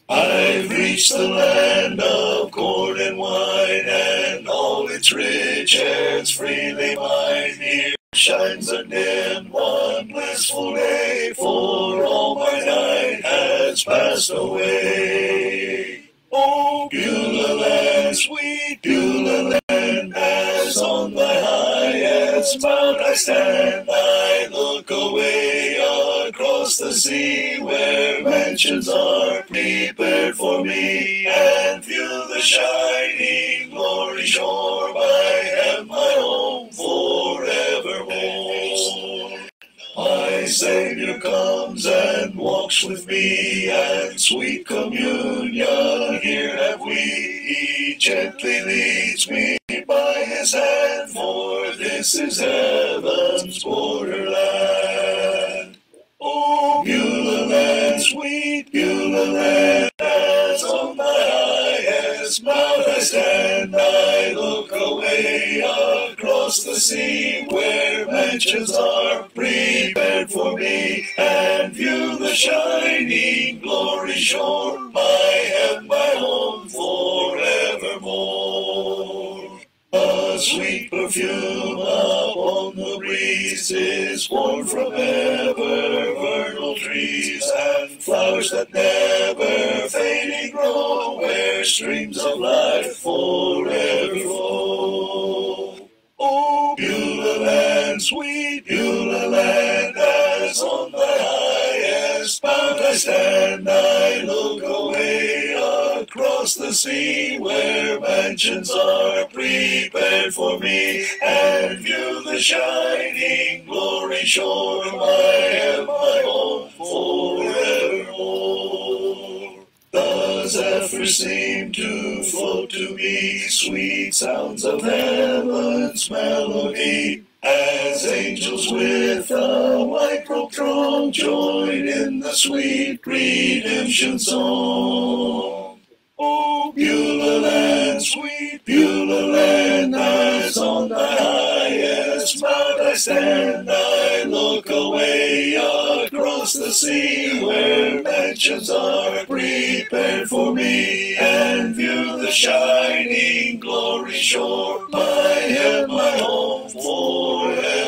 I've reached the land of corn and wine, and all its riches freely mine. Here shines a dim, one blissful day, for all my night has passed away. Oh, Beulah land, sweet Beulah land, as on thy highest mount I stand, I look away across the sea, where mansions are prepared for me, and view the shining glory shore. I am my home forevermore. My Savior comes and walks with me, and sweet communion here have we. He gently leads me by his hand, for this is heaven's borderland. Oh, Beulah land, sweet Beulah land, as on my highest mount I stand, I look away across the sea, where mansions are prepared for me, and view the shining glory shore. I am my home forevermore. A sweet perfume upon the breeze is born from ever vernal trees, and flowers that never fading grow, where streams of life forever flow. Oh, Beulah land, sweet Beulah land, as on thy highest mount I stand, I look away across the sea, where mansions are prepared for me, and view the shining glory shore. I am my home forevermore. The zephyrs seem to float to me, sweet sounds of heaven's melody, as angels with a white-robed throng join in the sweet redemption song. Oh, Beulah land, sweet Beulah land, as on thy highest mount I stand, I look away across the sea, where mansions are prepared for me, and view the shining glory shore. I am my home forevermore.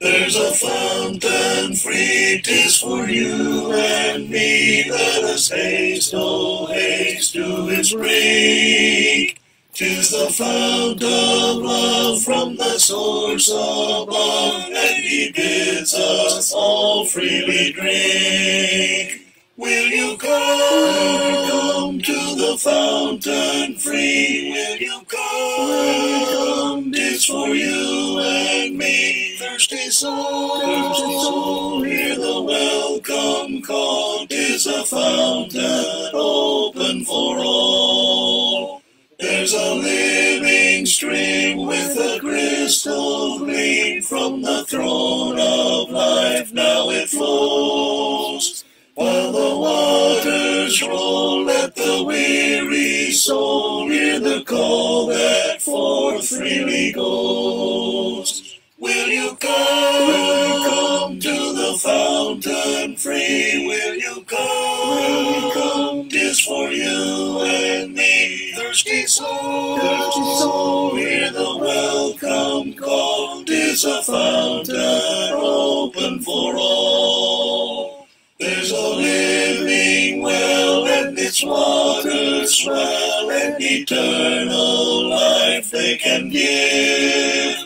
There's a fountain free, 'tis for you and me. Let us haste, oh haste to its brink. 'Tis the fount of love from the source above, and he bids us all freely drink. Will you come to the fountain free? Will you come? 'Tis for you and me. Thirsty soul, hear the welcome call. 'Tis a fountain open for all. There's a living stream with a crystal gleam, from the throne of life now it flows. While the waters roll, let the weary soul hear the call that forth freely goes. Will you come to the fountain free? Will you come? 'Tis for you and me. Thirsty soul, hear the welcome call. 'Tis a fountain open for all. There's a living well, and its waters swell, and eternal life they can give.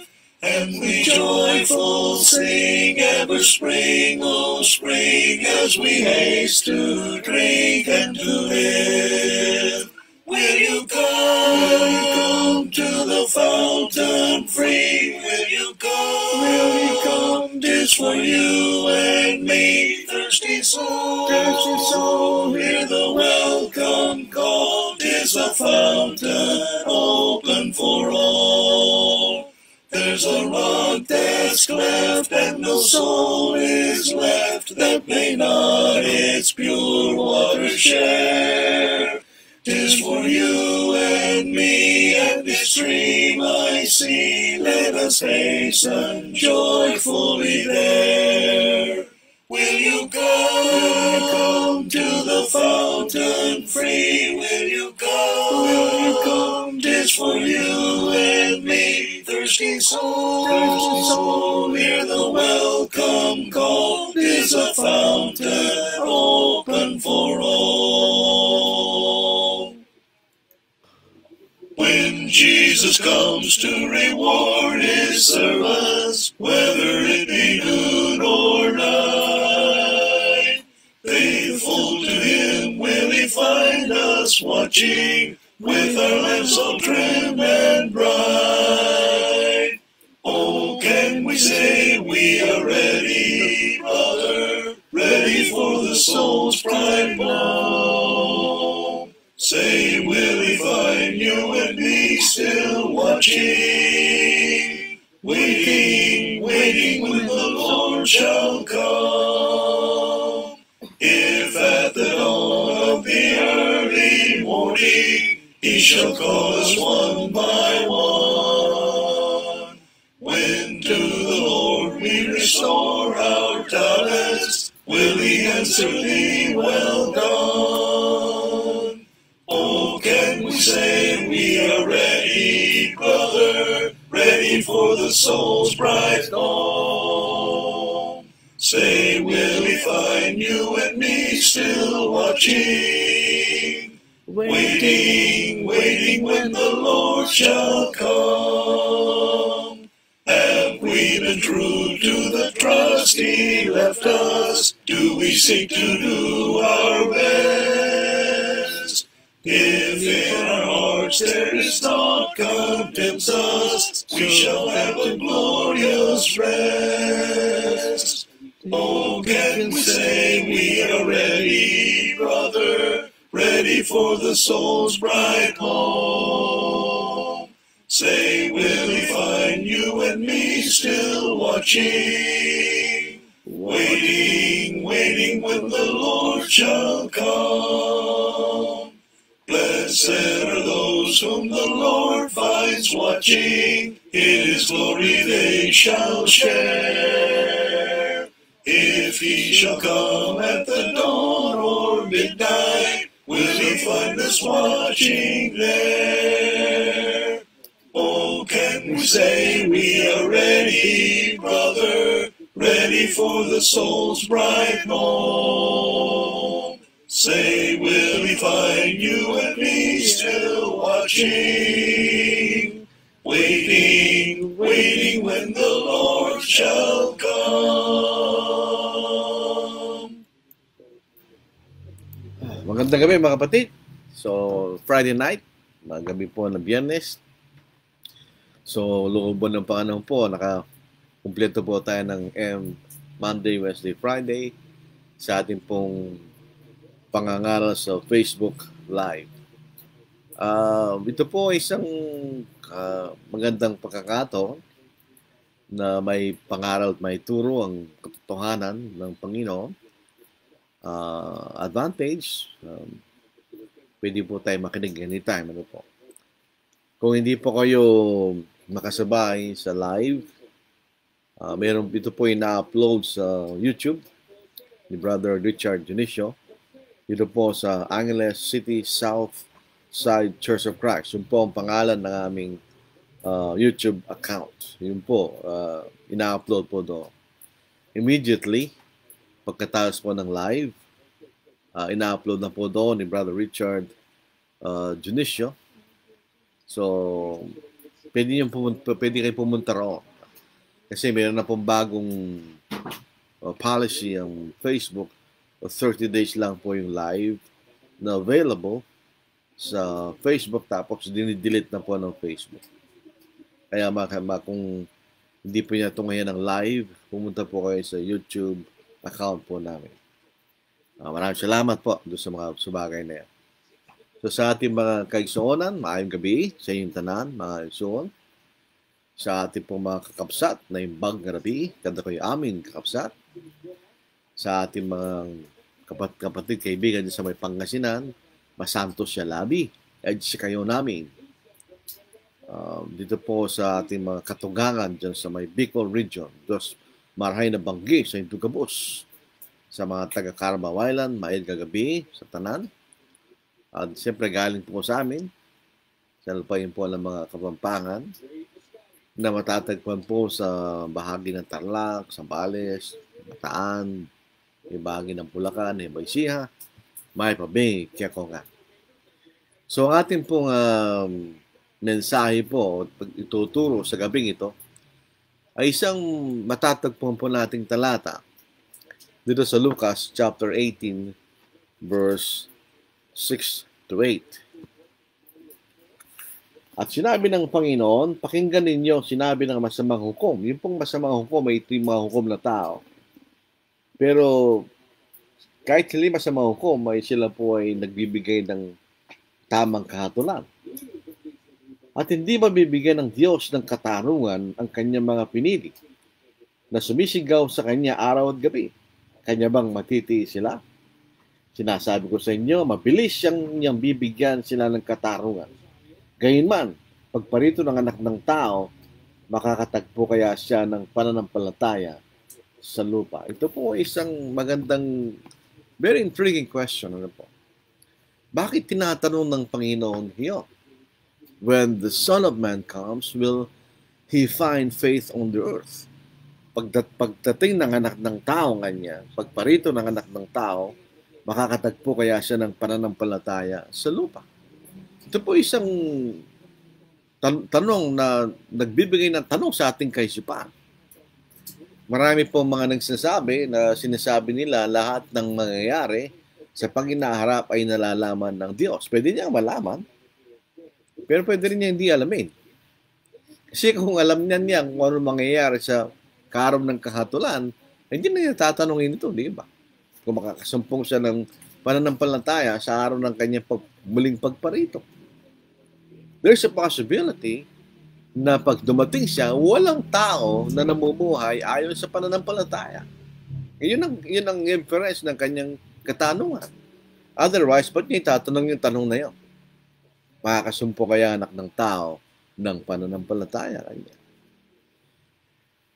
And we joyful sing, ever spring, oh spring, as we haste to drink and to live. Will you come to the fountain free? Will you come? 'Tis for you and me. Thirsty soul, hear the welcome call. 'Tis a fountain open for all. There's a rock that's cleft, and no soul is left that may not its pure water share. 'Tis for you and me, and this dream I see. Let us hasten joyfully there. Will you come to the fountain free? Will you come? 'Tis for you and me, thirsty soul, hear the welcome call. 'Tis a fountain open for all. When Jesus comes to reward his servants, whether it be noon or night, faithful to him will he find us watching, with our lamps all trim and bright. Oh, can we say we are ready, brother, ready for the soul's bright home? Say, will he find you and me still watching, waiting when the Lord shall come? If at the dawn of the early morning he shall call us one by one, when to the Lord we restore our talents, will he answer thee, well done? Oh, can we say we are ready, brother, ready for the soul's bright home? Say, will we find you and me still watching, waiting when the Lord shall come? Have we been true to the trust he left us? Do we seek to do our best? If in our hearts there is naught condemns us, we shall have a glorious rest. Oh, can we say we are ready, brother, ready for the soul's bright home? Say, will he find you and me still watching, waiting when the Lord shall come? Blessed are those whom the Lord finds watching, in his glory they shall share. If he shall come at the dawn or midnight, will he find us watching there? Oh, can we say we are ready, brother, ready for the soul's bright home? Say, will he find you and me still watching, waiting when the Lord shall come? Magandang gabi mga kapatid. So, Friday night, gabi po ng Biyernes. So, looban ng Panginoon po, nakakumpleto po tayo ng Monday, Wednesday, Friday sa ating pong pangangaral sa Facebook Live. Ito po isang magandang pagkakataon na may pangaral at may turo ang katotohanan ng Panginoon. Advantage, pwede po tayo makinig anytime. Ano po? Kung hindi po kayo makasabay sa live, meron ito po ina-upload sa YouTube ni Brother Richard Junicio. Dito po sa Angeles City South Side Church of Christ. Yun po ang pangalan ng aming YouTube account. Yun po, ina-upload po doon. Immediately, pagkatapos po ng live, ina-upload na po doon ni Brother Richard Junicio. So, pwede kayo pumunta roon. Kasi mayroon na pong bagong policy ang Facebook. 30 days lang po yung live na available sa Facebook, tapos dinidelete na po ng Facebook. Kaya kung hindi po niya ito ngayon ang live, pumunta po kayo sa YouTube account po namin. Maraming salamat po doon sa mga subagay na yan. So sa ating mga kaigsuonan, maayong gabi sa inyong tanan, mga kaigsuon. Sa ating pong mga kakapsat na imbag na gabi, kada kayo aming kakapsat. Sa ating mga kapatid, kaibigan sa may Pangasinan, masanto siya labi, at si kayo namin. Dito po sa ating mga katugangan dyan sa may Bicol region, dos marahay na banggi sa Indugabos, sa mga taga-Carabao Island, maayad kagabi sa tanan. At siyempre galing po sa amin, sa lupain po ng mga Kapampangan, na matatagpuan po sa bahagi ng Tarlac, Zambales, Bataan, yung bahagi ng Bulacan, Ecija, may Pabing, Kiakonga. So ang ating pong mensahe po, pag ituturo sa gabing ito, ay isang matatagpuan po nating talata dito sa Lucas chapter 18, verse 6 to 8. At sinabi ng Panginoon, pakinggan ninyo sinabi ng masamang hukom. Yung pong masamang hukom ay ito yung mga hukom na tao. Pero kahit hindi masamang hukom, ay sila po ay nagbibigay ng tamang kahatulan. At hindi mabibigyan ng Diyos ng katarungan ang kanyang mga pinili na sumisigaw sa kanya araw at gabi. Kanya bang matitiis sila? Sinasabi ko sa inyo, mabilis niyang bibigyan sila ng katarungan. Gayunman, pagparito ng anak ng tao, makakatagpo kaya siya ng pananampalataya sa lupa. Ito po ay isang magandang, very intriguing question. Ano po? Bakit tinatanong ng Panginoon hiyo? When the Son of Man comes, will He find faith on the earth? Pagdating ng anak ng tao kanya, pagparito ng anak ng tao, makakatagpo kaya siya ng pananampalataya sa lupa. Ito po isang tanong na nagbibigay ng tanong sa ating kaisipan. Marami po mga nagsasabi na sinasabi nila lahat ng mangyayari sa pag-inaharap ay nalalaman ng Diyos. Pwede niya malaman, pero pwede rin niya hindi alamin. Kasi kung alam niya kung ano mangyayari sa karam ng kahatulan, hindi na niya tatanungin ito, di ba? Kung makakasumpong siya ng pananampalataya sa araw ng kanyang muling pagparito. There's a possibility na pag dumating siya, walang tao na namumuhay ayon sa pananampalataya. Yun ang inference ng kanyang katanungan. Otherwise, ba't niya itatanong yung tanong na yun? Makakasumpo kaya anak ng tao ng pananampalataya kanya?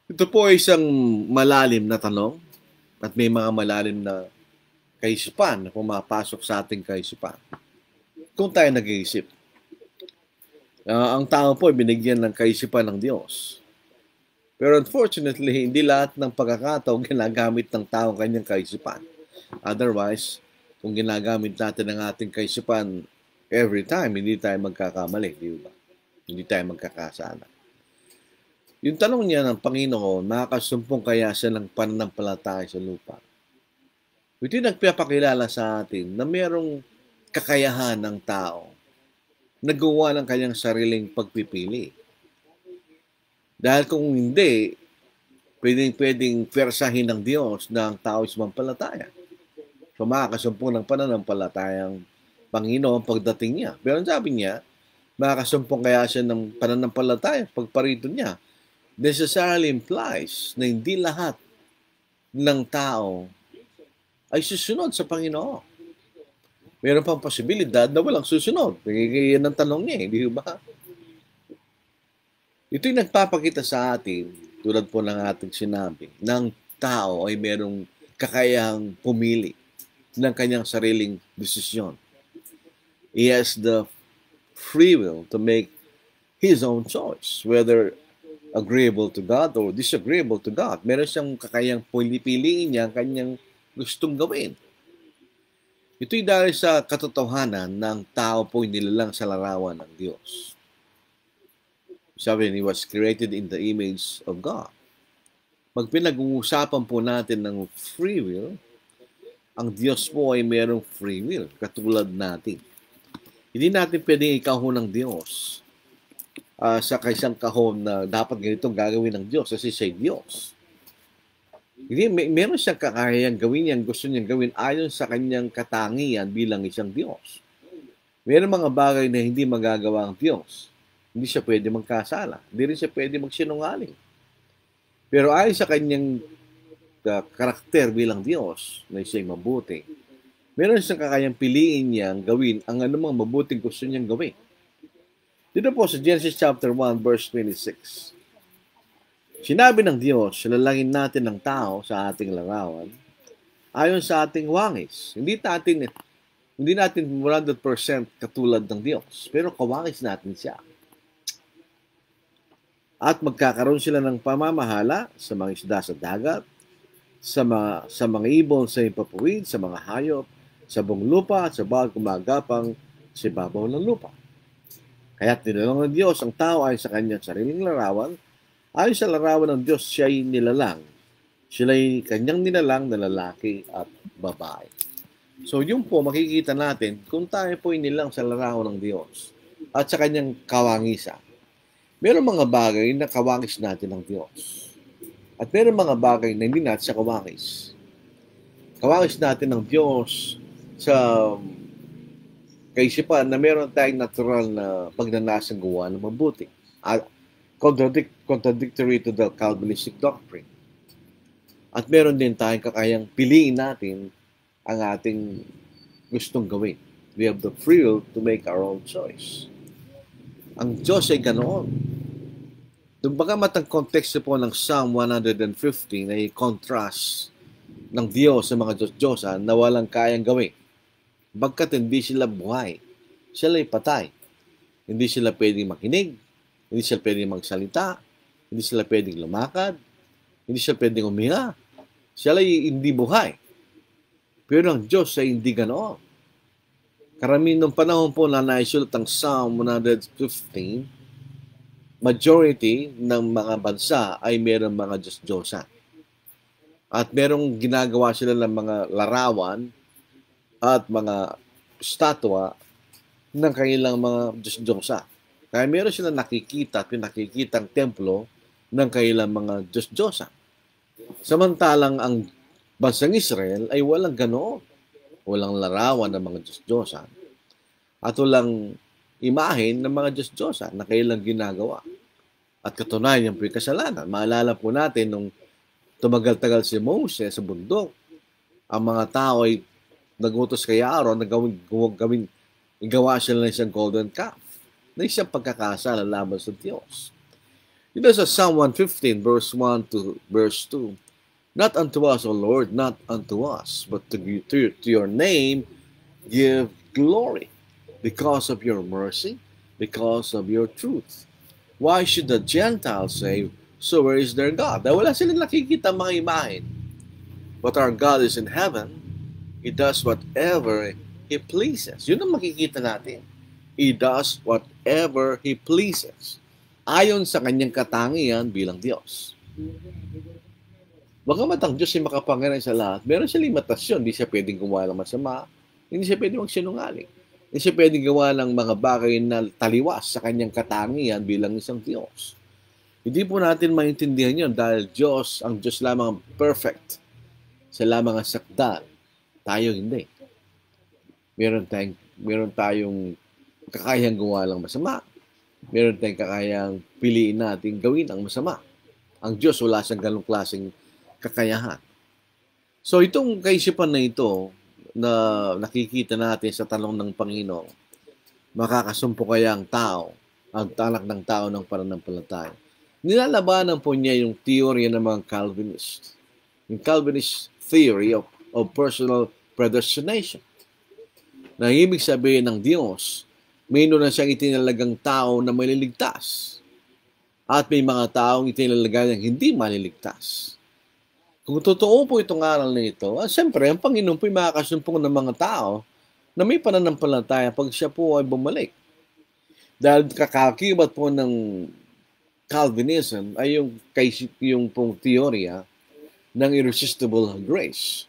Ito po ay isang malalim na tanong at may mga malalim na kaisipan na pumapasok sa ating kaisipan. Kung tayo nag-iisip, ang tao po ay binigyan ng kaisipan ng Diyos. Pero unfortunately, hindi lahat ng pagkakataon ginagamit ng tao kanyang kaisipan. Otherwise, kung ginagamit natin ang ating kaisipan every time, hindi tayo magkakamali, di ba? Hindi tayo magkakasala. Yung tanong niya ng Panginoon, makakasumpong kaya siya ng pananampalataya sa lupa? Ito yung nagpapakilala sa atin na mayroong kakayahan ng tao nagawa ng kanyang sariling pagpipili. Dahil kung hindi, pwedeng persahin ng Diyos na ang tao ay sumampalataya. So makakasumpong ng pananampalatayang Panginoon pagdating niya. Pero sabi niya, makakasumpong kaya siya ng pananampalataya pagparito niya. Necessarily implies na hindi lahat ng tao ay susunod sa Panginoon. Meron pang posibilidad na walang susunod. Yan ang tanong niya, hindi ba? Ito'y nagpapakita sa atin, tulad po ng ating sinabi, ng tao ay merong kakayahang pumili ng kanyang sariling desisyon. He has the free will to make his own choice, whether agreeable to God or disagreeable to God. Meron siyang kakayahang piliin niya ang kanyang gustong gawin. Ito'y dahil sa katotohanan ng tao po'y nilalang sa larawan ng Diyos. Sabi, he was created in the image of God. Pag pinag-uusapan po natin ng free will, ang Diyos po ay mayroong free will, katulad natin. Hindi natin pwedeng ikahon ng Diyos sa kaisang kahon na dapat ganitong gagawin ng Diyos kasi siya'y Diyos. Hindi, meron siyang kakayang gawin yan, gusto niyang gawin ayon sa kanyang katangian bilang isang Diyos. Meron mga bagay na hindi magagawa ang Diyos. Hindi siya pwede magkasala. Hindi rin siya pwede magsinungaling. Pero ayon sa kanyang karakter bilang Diyos, na siya'y mabuti, Meron siyang kakayang piliin niyang gawin ang anumang mabuting gusto niyang gawin. Dito po sa Genesis chapter 1 verse 26. Sinabi ng Diyos, lalangin natin ng tao sa ating larawan ayon sa ating wangis. Hindi natin 100% katulad ng Diyos, pero kawangis natin siya. At magkakaroon sila ng pamamahala sa mga isda sa dagat, sa mga ibon sa ipapuwid, sa mga hayop, sa buong lupa at sa bawat gumagapang sa ibabaw ng lupa. Kaya't nilalang ng Diyos ang tao ay sa kanyang sariling larawan. Ayon sa larawan ng Diyos, siya'y nilalang. Sila'y kanyang nilalang na lalaki at babae. So yun po, makikita natin kung tayo po nilang sa larawan ng Diyos at sa kanyang kawangisan. Meron mga bagay na kawangis natin ng Diyos. At meron mga bagay na hindi natin siya kawangis. Kawangis natin ng Diyos sa kaisipan na meron tayong natural na pagnanasang gawa ng mabuti. Contradictory to the Calvinistic doctrine. At meron din tayong kakayang piliin natin ang ating gustong gawin. We have the free will to make our own choice. Ang Diyos ay ganoon. Bagamat ang konteksto po ng Psalm 115 ay contrast ng Diyos sa mga Diyos-Diyosan na walang kayang gawin. Bagkat hindi sila buhay, sila ay patay. Hindi sila pwedeng makinig, hindi sila pwedeng magsalita, hindi sila pwedeng lumakad, hindi sila pwedeng umiha. Sila ay hindi buhay. Pero ang Diyos ay hindi ganoon. Karamihan ng panahon po na naisulat ang Psalm 115, majority ng mga bansa ay mayroong mga Diyos-Diyosan. At merong ginagawa sila ng mga larawan at mga statwa ng kanilang mga Diyos-Diyosa. Kaya meron sila nakikita at pinakikitang templo ng kanilang mga Diyos-Diyosa. Samantalang ang bansang Israel ay walang ganoon. Walang larawan ng mga Diyos-Diyosa. At walang imahen ng mga Diyos-Diyosa na kanilang ginagawa. At katunayan yung kasalanan. Maalala po natin nung tumagal-tagal si Moses sa bundok, ang mga tao ay nagutos kay Aaron na igawa sila ng isang golden calf na isang pagkakasala laban sa Diyos. Dito sa Psalm 115 verse 1 to verse 2, not unto us, O Lord, not unto us, but to your name give glory because of your mercy, because of your truth. Why should the Gentiles say, so where is their God? Dahil wala silang nakikita mga imahen. But our God is in heaven. He does whatever He pleases. Yun ang makikita natin. He does whatever He pleases. Ayon sa kanyang katangian bilang Diyos. Bagamat ang Diyos ay makapangyarihan sa lahat, meron siya limitasyon. Hindi siya pwedeng gumawa ng masama. Hindi siya pwedeng magsinungaling. Hindi siya pwedeng gawa ng mga bagay na taliwas sa kanyang katangian bilang isang Diyos. Hindi po natin maintindihan yun dahil ang Diyos lamang perfect. Siya lamang ang sakdal. Tayo hindi. Meron tayong kakayang gawa ng masama. Meron tayong kakayang piliin natin gawin ang masama. Ang Diyos wala siyang ganong klaseng kakayahan. So itong kaisipan na ito na nakikita natin sa tanong ng Panginoon, makakasumpo kaya ang tao, ang anak ng tao ng pananampalataya? Nilalabanan po niya yung teorya ng mga Calvinist. Yung Calvinist theory of personal predestination. Na ibig sabihin ng Diyos, mayroon na siyang itinalagang tao na maliligtas. At may mga taong itinalagay ng hindi maliligtas. Kung totoo po itong aral na ito, siyempre, ang Panginoon po ay makakasumpong ng mga tao na may pananampalataya pag siya po ay bumalik. Dahil kakakibat po ng Calvinism ay yung pong teorya ng irresistible grace.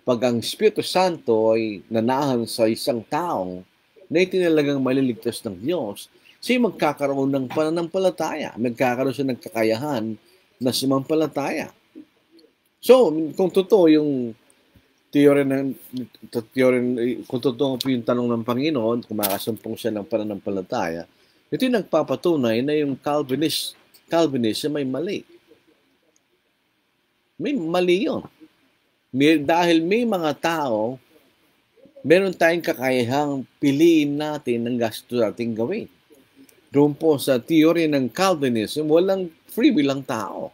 Pag ang Espiritu Santo ay nanahan sa isang taong na itinalagang maliligtas ng Diyos, siya magkakaroon ng pananampalataya. Magkakaroon siya ng kakayahan na sumampalataya. So, kung totoo yung kung totoo po yung tanong ng Panginoon, kung makasumpong siya ng pananampalataya, ito yung nagpapatunay na yung Calvinism ay mali. May mali yun. Dahil may mga tao meron tayong kakayahang piliin natin ang gusto nating gawin. Doon po sa theory ng Calvinism, walang free will ang tao.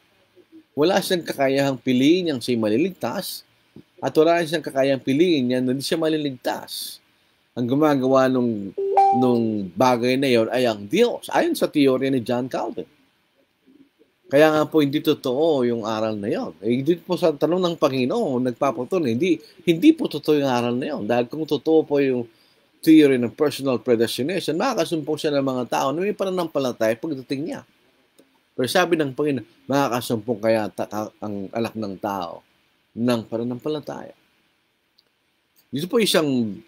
Wala siyang kakayahang piliin niyang siya maliligtas at wala siyang kakayahang piliin niya na hindi siya maliligtas. Ang gumagawa nung bagay na yon ay ang Diyos, ayon sa teorya ni John Calvin. Kaya nga po hindi totoo yung aral na yon. Hindi po sa tanong ng Panginoon, nagpapatunay, hindi po totoo yung aral na yon. Dahil kung totoo po yung theory ng personal predestination, makakasumpong siya ng mga tao na may pananampalataya pagdating niya. Pero sabi ng Panginoon, makakasumpong kaya ang anak ng tao ng pananampalataya. Dito po isang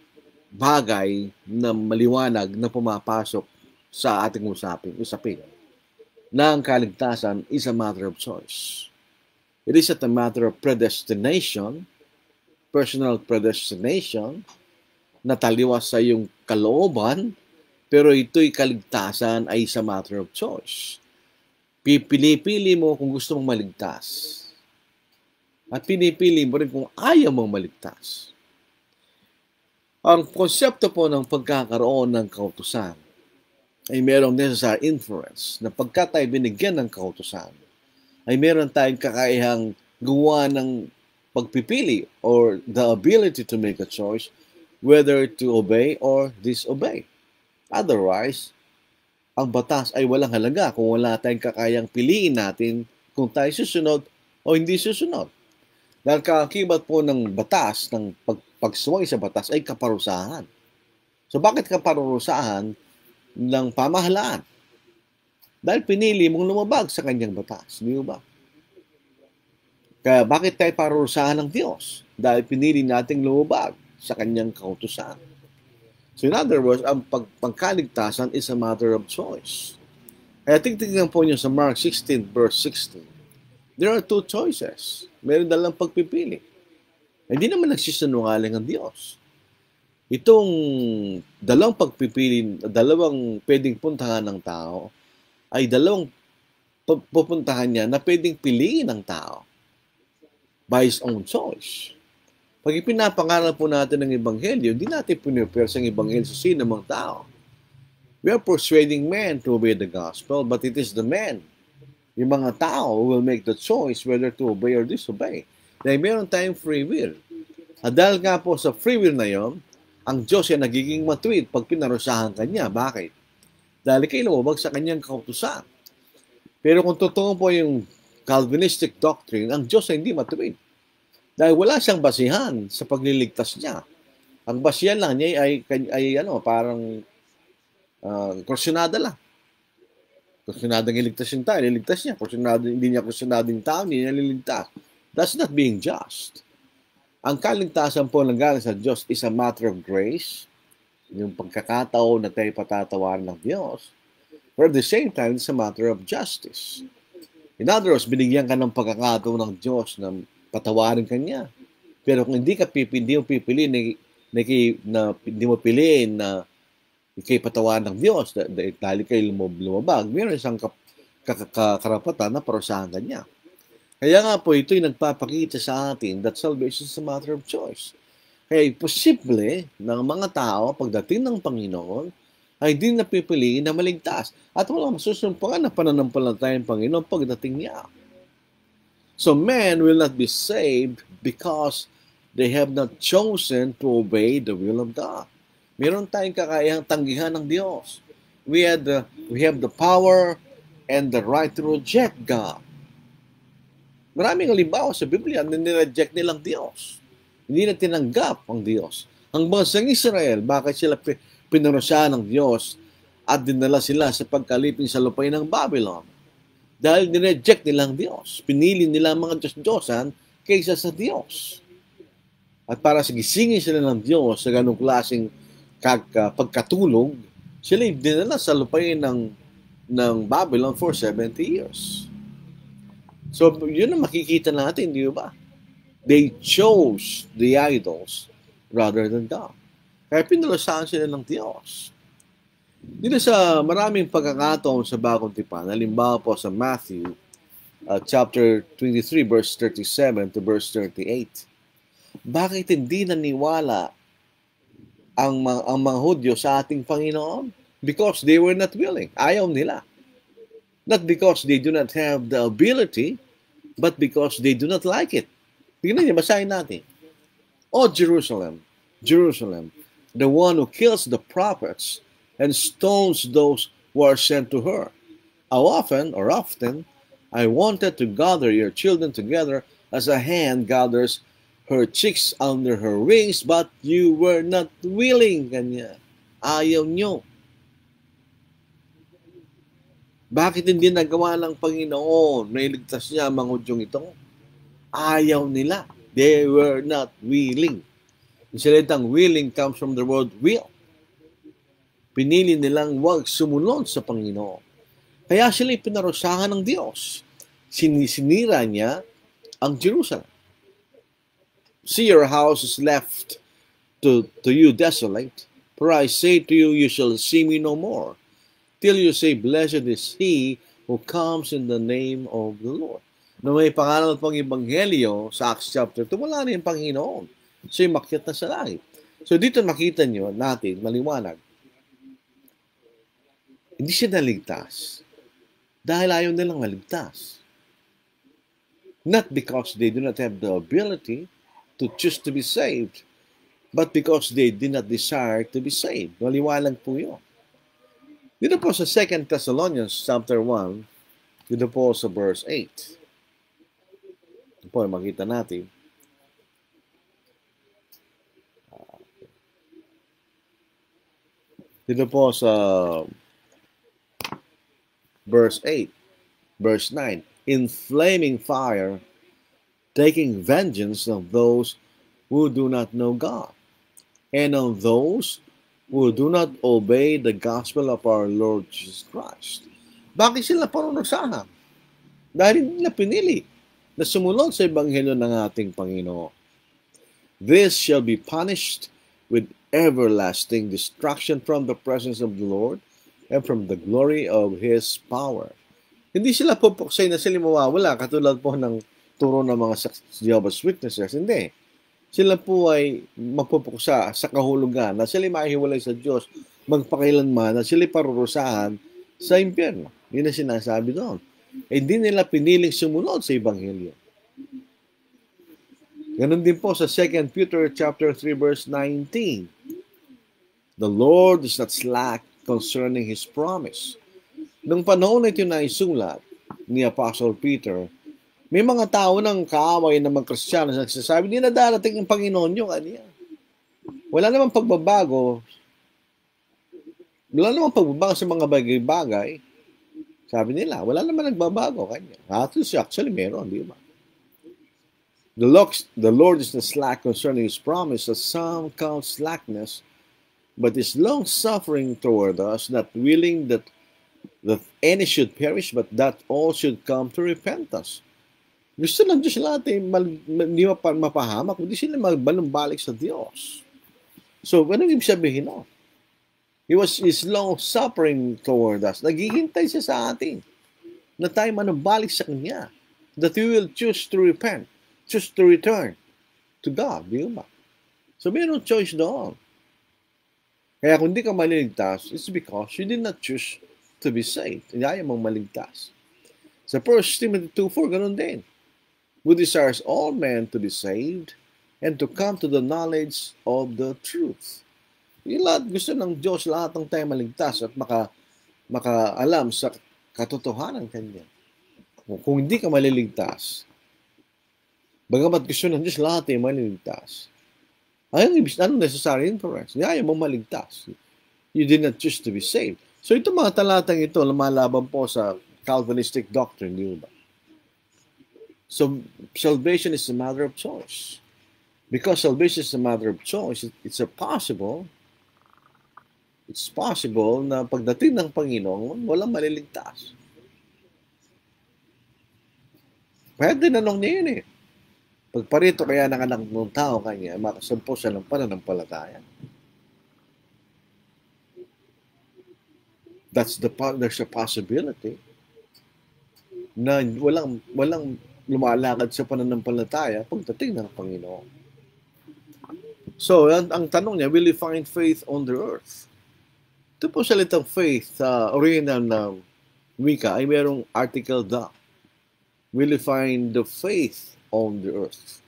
bagay na maliwanag na pumapasok sa ating usapin na ang kaligtasan is a matter of choice. It is not a matter of predestination, personal predestination, na taliwas sa iyong kalooban, pero ito'y kaligtasan ay sa matter of choice. Pinipili mo kung gusto mong maligtas. At pinipili mo rin kung ayaw mong maligtas. Ang konsepto po ng pagkakaroon ng kautusan ay merong necessary inference na pagka tayo binigyan ng kautusan, ay meron tayong kakayahang gawa ng pagpipili or the ability to make a choice whether to obey or disobey. Otherwise, ang batas ay walang halaga kung wala tayong kakayang piliin natin kung tayo susunod o hindi susunod. Dahil kaakibat po ng batas, ng pagsuway sa batas ay kaparusahan. So bakit kaparusahan ng pamahalaan? Dahil pinili mong lumabag sa kanyang batas. Di ba? Kaya bakit tayo parusahan ng Diyos? Dahil pinili nating lumabag sa kanyang kautusan. So in other words, ang pagkaligtasan is a matter of choice. Kaya tingnan po niyo sa Mark 16 verse 16. There are two choices. Meron dalang pagpipili. Hindi naman nagsisinungaling ang Diyos. Itong dalawang pagpipili, dalawang pwedeng puntahan ng tao, ay dalawang pupuntahan niya na pwedeng piliin ng tao by his own choice. Pag ipinapangaral po natin ng Ebanghelyo, hindi natin pinipwersa ang Ebanghelyo sa sino mang tao. We are persuading men to obey the gospel, but it is the men, yung mga tao, who will make the choice whether to obey or disobey. Dahil meron tayong free will. At dahil nga po sa free will na yon, ang Diyos ay nagiging matuwid pag pinarusahan kanya. Bakit? Dahil kayo lumabag sa kanyang kautusan. Pero kung totoo po yung Calvinistic doctrine, ang Diyos ay hindi matuwid. Dahil wala siyang basihan sa pagliligtas niya. Ang basihan lang niya ay parang kursunada lang. Kursunada ng iligtas yung tayo, niligtas niya. Hindi niya kursunada yung tao, hindi niya niligtas. That's not being just. Ang kaligtasan po ng galing sa Diyos is a matter of grace, yung pagkakataon na tayo patatawaran ng Diyos, but at the same time, it's a matter of justice. In other words, binigyan ka ng pagkakataon ng Diyos na patawarin ka niya. Pero kung hindi mo pipiliin hindi mo piliin na ikay patawaran ng Diyos dahil kayo lumabag, meron isang karapatan na parusahan ka niya. Kaya nga po, ito'y nagpapakita sa atin that salvation is a matter of choice. Kaya posible ng mga tao, pagdating ng Panginoon, ay di napipiliin na maligtas. At walang masusumpungan na pananampalataya ng Panginoon pagdating niya. So men will not be saved because they have not chosen to obey the will of God. Meron tayong kakayahang tanggihan ng Diyos. We have the power and the right to reject God. Maraming halimbawa sa Biblia na nireject nilang Diyos. Hindi na tinanggap ang Diyos. Ang bansang Israel, bakit sila pinarusahan ng Diyos at dinala sila sa pagkalipin sa lupain ng Babylon? Dahil nireject nilang Diyos. Pinili nila ang mga Diyos-Diyosan kaysa sa Diyos. At para sigisingin sila ng Diyos sa ganong klaseng pagkatulog, sila dinala sa lupain ng Babylon for 70 years. So, yun ang makikita natin, di ba? They chose the idols rather than God. Kaya pinarusahan sila ng Diyos. Dito sa maraming pagkakataon sa Bagong Tipan, halimbawa po sa Matthew chapter 23, verse 37 to verse 38. Bakit hindi naniwala ang mga Hudyo sa ating Panginoon? Because they were not willing. Ayaw nila. Not because they do not have the ability, but because they do not like it. Tingnan niyo, basahin natin. O Jerusalem, Jerusalem, the one who kills the prophets and stones those who are sent to her. How often, I wanted to gather your children together as a hen gathers her chicks under her wings, but you were not willing. Kanya. Ayaw nyo. Bakit hindi nagawa ng Panginoon na iligtas niya ang mga Hudyong ito? Ayaw nila. They were not willing. Yung salitang willing comes from the word will. Pinili nilang wag sumunod sa Panginoon. Kaya sila pinarusahan ng Diyos. Sinira niya ang Jerusalem. See, your house is left to you desolate. For I say to you, you shall see me no more, till you say, blessed is he who comes in the name of the Lord. Na may pangalan pang Ebanghelyo sa Acts chapter 2, wala na yung Panginoon. So, yung makyat na sa langit. So, dito makita nyo natin, maliwanag, hindi siya naligtas dahil ayaw nilang maligtas. Not because they do not have the ability to choose to be saved, but because they did not desire to be saved. Maliwanag po yun. Dito po sa 2 Thessalonians chapter 1, dito po sa verse 8. Ito po, makita natin. Dito po sa verse 8, verse 9. In flaming fire, taking vengeance of those who do not know God, and on those who do not obey the gospel of our Lord Jesus Christ. Bakit sila parurusahan? Dahil hindi nila pinili na sumunod sa Ebanghelyo ng ating Panginoon. This shall be punished with everlasting destruction from the presence of the Lord and from the glory of His power. Hindi sila pupuksay na sila mawawala katulad po ng turo ng mga Jehovah's Witnesses. Hindi. Sila po ay mapupuksa sa kahulugan na sila mahihiwalay sa Diyos magpakailanman na sila parurusahan sa impyerno. Yun ang sinasabi doon. Hindi nila piniling sumunod sa Ebanghelyo. Ganon din po sa 2 Peter chapter 3 verse 19. The Lord is not slack concerning His promise. Nung panahon na ito na isulat ni Apostle Peter, may mga tao ng kaaway ng mga Kristiyano na nagsasabi, hindi na darating ang Panginoon nyo, kanya. Wala namang pagbabago. Wala namang pagbabago sa mga bagay-bagay. Sabi nila, wala naman nagbabago, kanya. Actually, meron, di ba? The Lord is not slack concerning His promise, as some count slackness, but is long-suffering toward us, not willing that any should perish, but that all should come to repentance. Gusto ng Diyos lahat hindi mapahamak, kundi sila magbalumbalik sa Diyos. So, anong ibig sabihin no? Is long-suffering toward us. Naghihintay siya sa atin na tayo manumbalik sa Kanya. That we will choose to repent, choose to return to God. Di ba? So, mayroong choice doon. Kaya kung di ka maliligtas, it's because you did not choose to be saved. Hindi ayaw mong maligtas. Sa 1 Timothy 2:4, ganun din. Who desires all men to be saved and to come to the knowledge of the truth. Yung lahat, gusto ng Diyos, lahat ng tayo maligtas at makaalam sa katotohanan Kanya. Kung hindi ka maliligtas, bagamat gusto ng Diyos, lahat tayo maliligtas. Anong necessary inference? Ayaw mong maligtas. You did not choose to be saved. So ito mga talatang ito, lumalaban po sa Calvinistic doctrine, di ba? So salvation is a matter of choice. Because salvation is a matter of choice, it's possible na pagdating ng Panginoon, walang maliligtas. Pwede nanong niya yun eh. Pagparito kaya ng anak ng tao kanya, makasampo siya ng pananampalataya. There's a possibility na walang lumalakad sa pananampalataya pagdating ng Panginoon. So, ang tanong niya, will you find faith on the earth? Ito po salitang faith sa original na wika ay mayroong article the. Will you find the faith on the earth?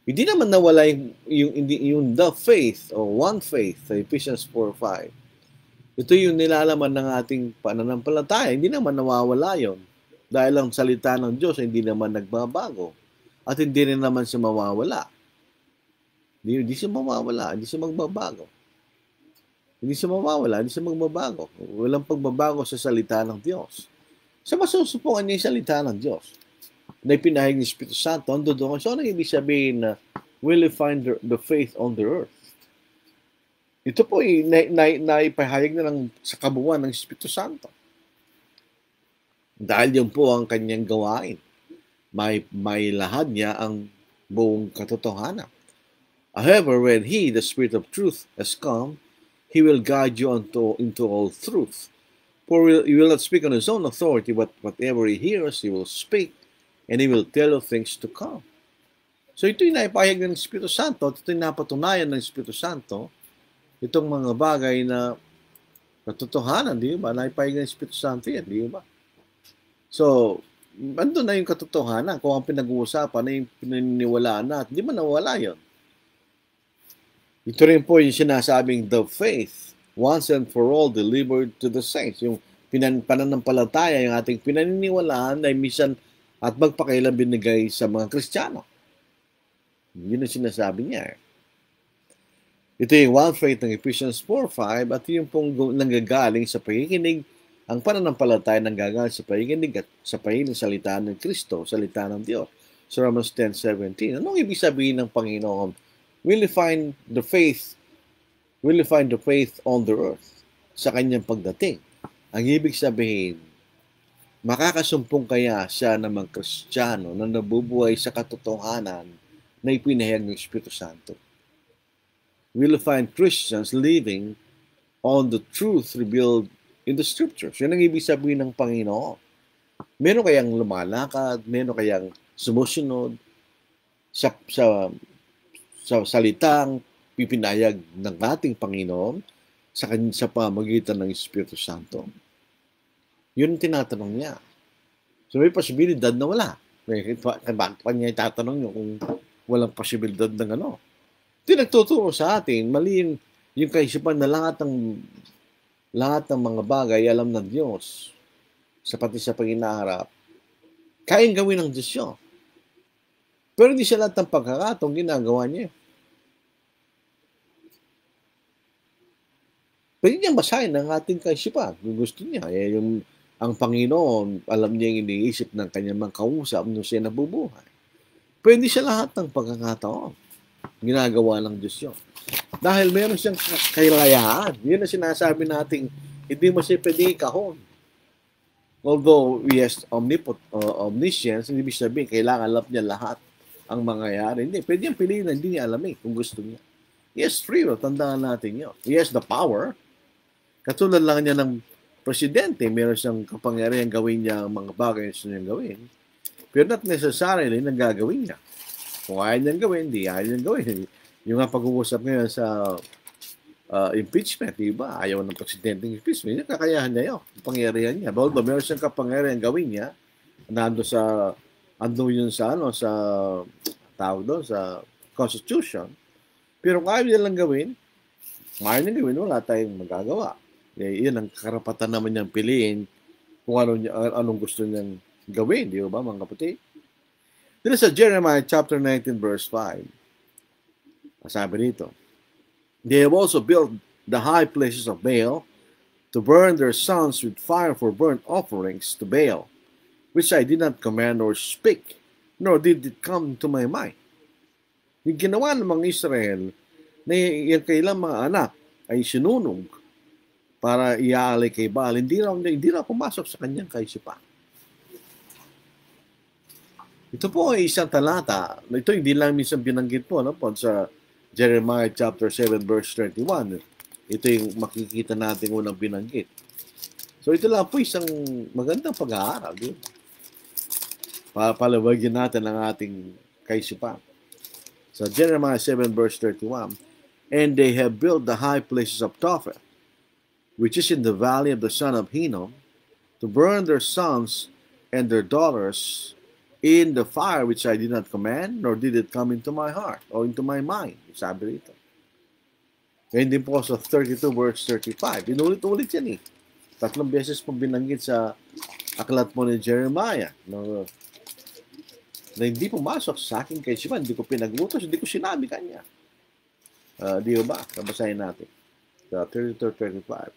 Hindi naman nawala yung the faith o one faith sa Ephesians 4:5. Ito yung nilalaman ng ating pananampalataya. Hindi naman nawawala yon. Dahil ang salita ng Diyos ay hindi naman nagbabago. At hindi rin naman siya mawawala. Hindi siya mawawala. Hindi siya magbabago. Hindi siya mawawala. Hindi siya magbabago. Walang pagbabago sa salita ng Diyos. Sa masusupungan niya yung salita ng Diyos na ipinahayag ng Espiritu Santo, ando doon. So, ano ibig sabihin na will you find the faith on the earth? Ito po ay naipahayag na lang sa kabuuan ng Espiritu Santo. Dahil yun po ang kanyang gawain. May lahad niya ang buong katotohanan. However, when He, the Spirit of truth, has come, He will guide you into all truth. For He will not speak on His own authority, but whatever He hears, He will speak, and He will tell you things to come. So ito yung naipahayag ng Espiritu Santo, ito yung napatunayan ng Espiritu Santo, itong mga bagay na katotohanan, di ba? Naipahayag ng Espiritu Santo yan, di ba? So, andun na yung katotohanan. Kung ang pinag-uusapan na yung pinaniniwalaan natin, di ba nawala yun? Ito rin po yung sinasabing the faith, once and for all, delivered to the saints. Yung pananampalataya, yung ating pinaniniwalaan ay minsan at magpakailan binigay sa mga Kristiyano. Yun ang sinasabi niya. Ito yung one faith ng Ephesians 4:5 at yung pong nanggagaling sa pakikinig. Ang pananampalataya nanggagaling sa pakikinig at sa pakikinig salita ng Kristo, salita ng Diyos. Sa Romans 10:17. Anong ibig sabihin ng Panginoon? Will you find the faith? Will you find the faith on the earth? Sa kanyang pagdating. Ang ibig sabihin, makakasumpong kaya siya ng mga Kristiyano na nabubuhay sa katotohanan na ipinahayag ng Espiritu Santo? Will you find Christians living on the truth revealed in the Scriptures? Yan ang ibig sabihin ng Panginoon. Meron kayang lumalakad, meron kayang sumusunod sa salitang pipinayag ng ating Panginoon sa pamagitan ng Espiritu Santo. Yun ang tinatanong niya. So may posibilidad na wala. Bakit pa niya itatanong nyo kung walang posibilidad ng ano? Ito nagtuturo sa atin, mali yung kaisipan na lahat ng mga bagay alam ng Diyos sa pati sa panginaharap, kayang gawin ng Diyos yun. Pero hindi siya lahat ng pagkakataong ginagawa niya. Pwede niyang basahin ang ating kaisipan kung gusto niya. Ang Panginoon, alam niya yung iniisip ng kanyang mga kausap nung siya nabubuhay. Pwede siya lahat ng pagkakataon. Ginagawa ng Diyos yun. Dahil meron siyang kailayaan. Yun ang sinasabi natin, hindi mo siya pwede ikahon. Although, yes, omniscience, hindi sabihin, kailangan alam niya lahat ang mangyayari. Hindi, pwede niyang piliin na hindi niya alam kung gusto niya. Yes, free will, tandaan natin yun. He has the power. Katulad lang niya ng presidente, meron siyang kapangyarihan gawin niya ang mga bagay na gusto niyang gawin. Pero not necessarily na gagawin niya. Kung ayaw niyang gawin, hindi ayaw niyang gawin. Yung nga pag-uusap ngayon sa impeachment, diba? Ayaw ng presidente ng impeachment. Yung kakayahan niya yun. Pangyarihan niya. Although meron siyang kapangyarihan gawin niya, ando yun sa tawag doon, sa Constitution. Pero kung ayaw niya lang gawin, wala tayong magagawa. Yun ang karapatan naman niyang piliin kung anong gusto niyang gawin. Di ba, mga kapatid? Dito sa Jeremiah chapter 19 verse 5, sabi dito, they have also built the high places of Baal to burn their sons with fire for burnt offerings to Baal, which I did not command or speak, nor did it come to my mind. Yung ginawa ng mga Israel na yung kailang mga anak ay sinunog para iaalay kay Baal, hindi raw pumasok sa kanyang kaisipan. Ito po ay isang talata. Ito hindi lang minsan binanggit po sa Jeremiah chapter 7 verse 31. Ito yung makikita natin unang binanggit. So ito lang po isang magandang pag-aaral. Diba? Palawagin natin ang ating kaisipan. So Jeremiah 7 verse 31, and they have built the high places of Topheth, which is in the valley of the son of Hinnom, to burn their sons and their daughters in the fire which I did not command, nor did it come into my heart or into my mind. Sabi rito. Ngayon din po sa 32 verse 35. Inulit-ulit yan eh. 3 beses po binanggit sa aklat mo ni Jeremiah. No, na hindi pumasok sa aking kaisipan, hindi ko pinag-utos, hindi ko sinabi kanya. Di ba? Kabasahin natin. 32-35.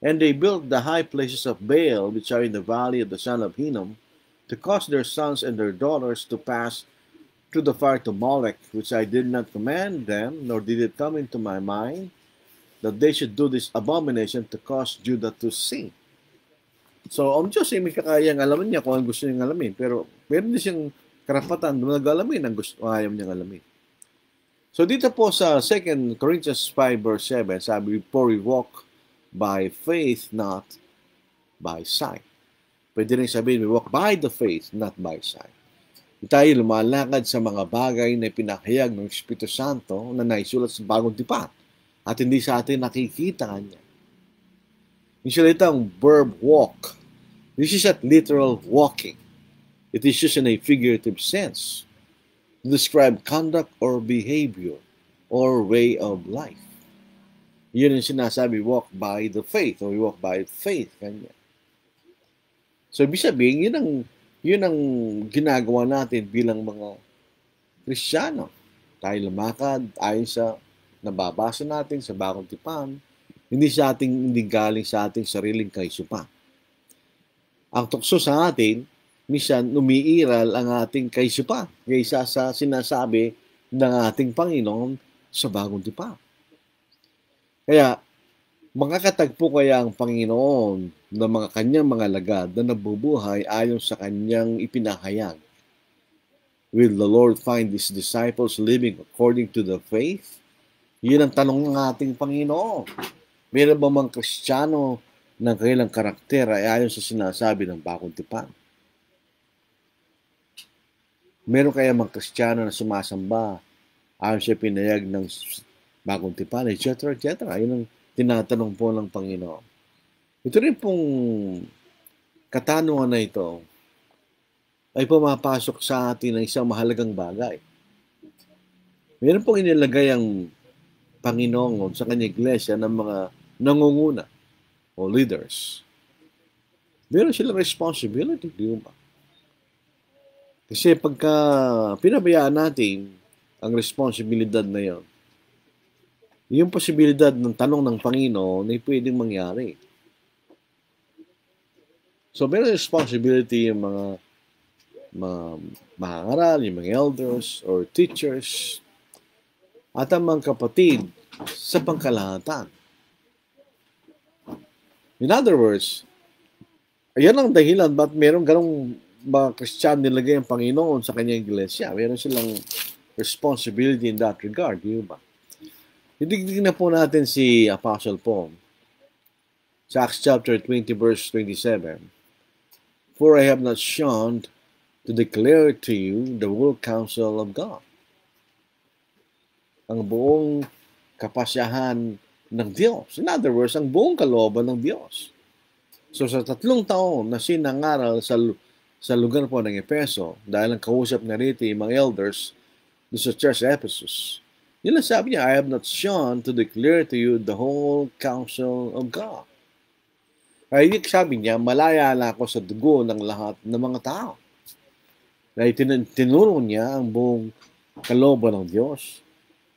And they built the high places of Baal, which are in the valley of the son of Hinnom, to cause their sons and their daughters to pass through the fire to Molech, which I did not command them, nor did it come into my mind, that they should do this abomination to cause Judah to sin. So, ang Diyos ay may kakayang alamin niya kung ang gusto niyang alamin, pero meron din siyang karapatan na nag-alamin ang gusto ayaw niyang alamin. So, dito po sa 2 Corinthians 5 verse 7, sabi, for we walk by faith, not by sight. Pwede rin sabihin, we walk by the faith, not by sight. Tayo lumalakad sa mga bagay na pinahayag ng Espiritu Santo na naisulat sa Bagong Tipan at hindi sa atin nakikita kanya. Yung salitang verb walk, this is not literal walking. It is just in a figurative sense to describe conduct or behavior or way of life. Yun ang sinasabi, walk by the faith, or walk by faith, kanya. So, ibig sabihin, yun ang ginagawa natin bilang mga Kristiyano. Tayo lumakad ayon sa nababasa natin sa Bagong Tipan, hindi galing sa ating sariling kaisupan. Ang tukso sa atin, minsan umiiral ang ating kaisupan kaysa sa sinasabi ng ating Panginoon sa Bagong Tipan. Kaya, makakatagpo kaya ang Panginoon ng mga kanyang mga lagad na nabubuhay ayon sa kanyang ipinahayag? Will the Lord find His disciples living according to the faith? Yun ang tanong ng ating Panginoon. Meron ba mga Kristiyano ng kanilang karakter ay ayon sa sinasabi ng Bagong Tipan? Meron kaya mga Kristiyano na sumasamba ayon sa pinahayag ng Bagong Tipan, etc., etc. Yun ang tinatanong po ng Panginoon. Ito rin pong katanungan na ito ay pumapasok sa atin ng isang mahalagang bagay. Meron pong inilagay ang Panginoon sa kanyang iglesia ng mga nangunguna o leaders. Meron silang responsibility, di ba? Kasi pagka pinabayaan natin ang responsibilidad na yon, yung posibilidad ng tanong ng Panginoon ay pwedeng mangyari. So, may responsibility yung mga mangangaral, yung mga elders or teachers, at ang mga kapatid sa pangkalahatan. In other words, ayan ang dahilan ba't meron ganong mga Christian nilagay ang Panginoon sa kanyang iglesia. Meron silang responsibility in that regard, di ba? Idigdig na po natin si Apostle Paul sa Acts chapter 20 verse 27. For I have not shunned to declare to you the whole counsel of God. Ang buong kapasyahan ng Diyos. In other words, ang buong kalooban ng Diyos. So sa 3 taon na sinangaral sa lugar po ng Efeso, dahil ang kausap na rito yung mga elders sa Church Ephesus, yun lang sabi niya, I have not shunned to declare to you the whole counsel of God. Ay, sabi niya, malaya na ako sa dugo ng lahat ng mga tao. Ay, tinulong niya ang buong kalooban ng Diyos.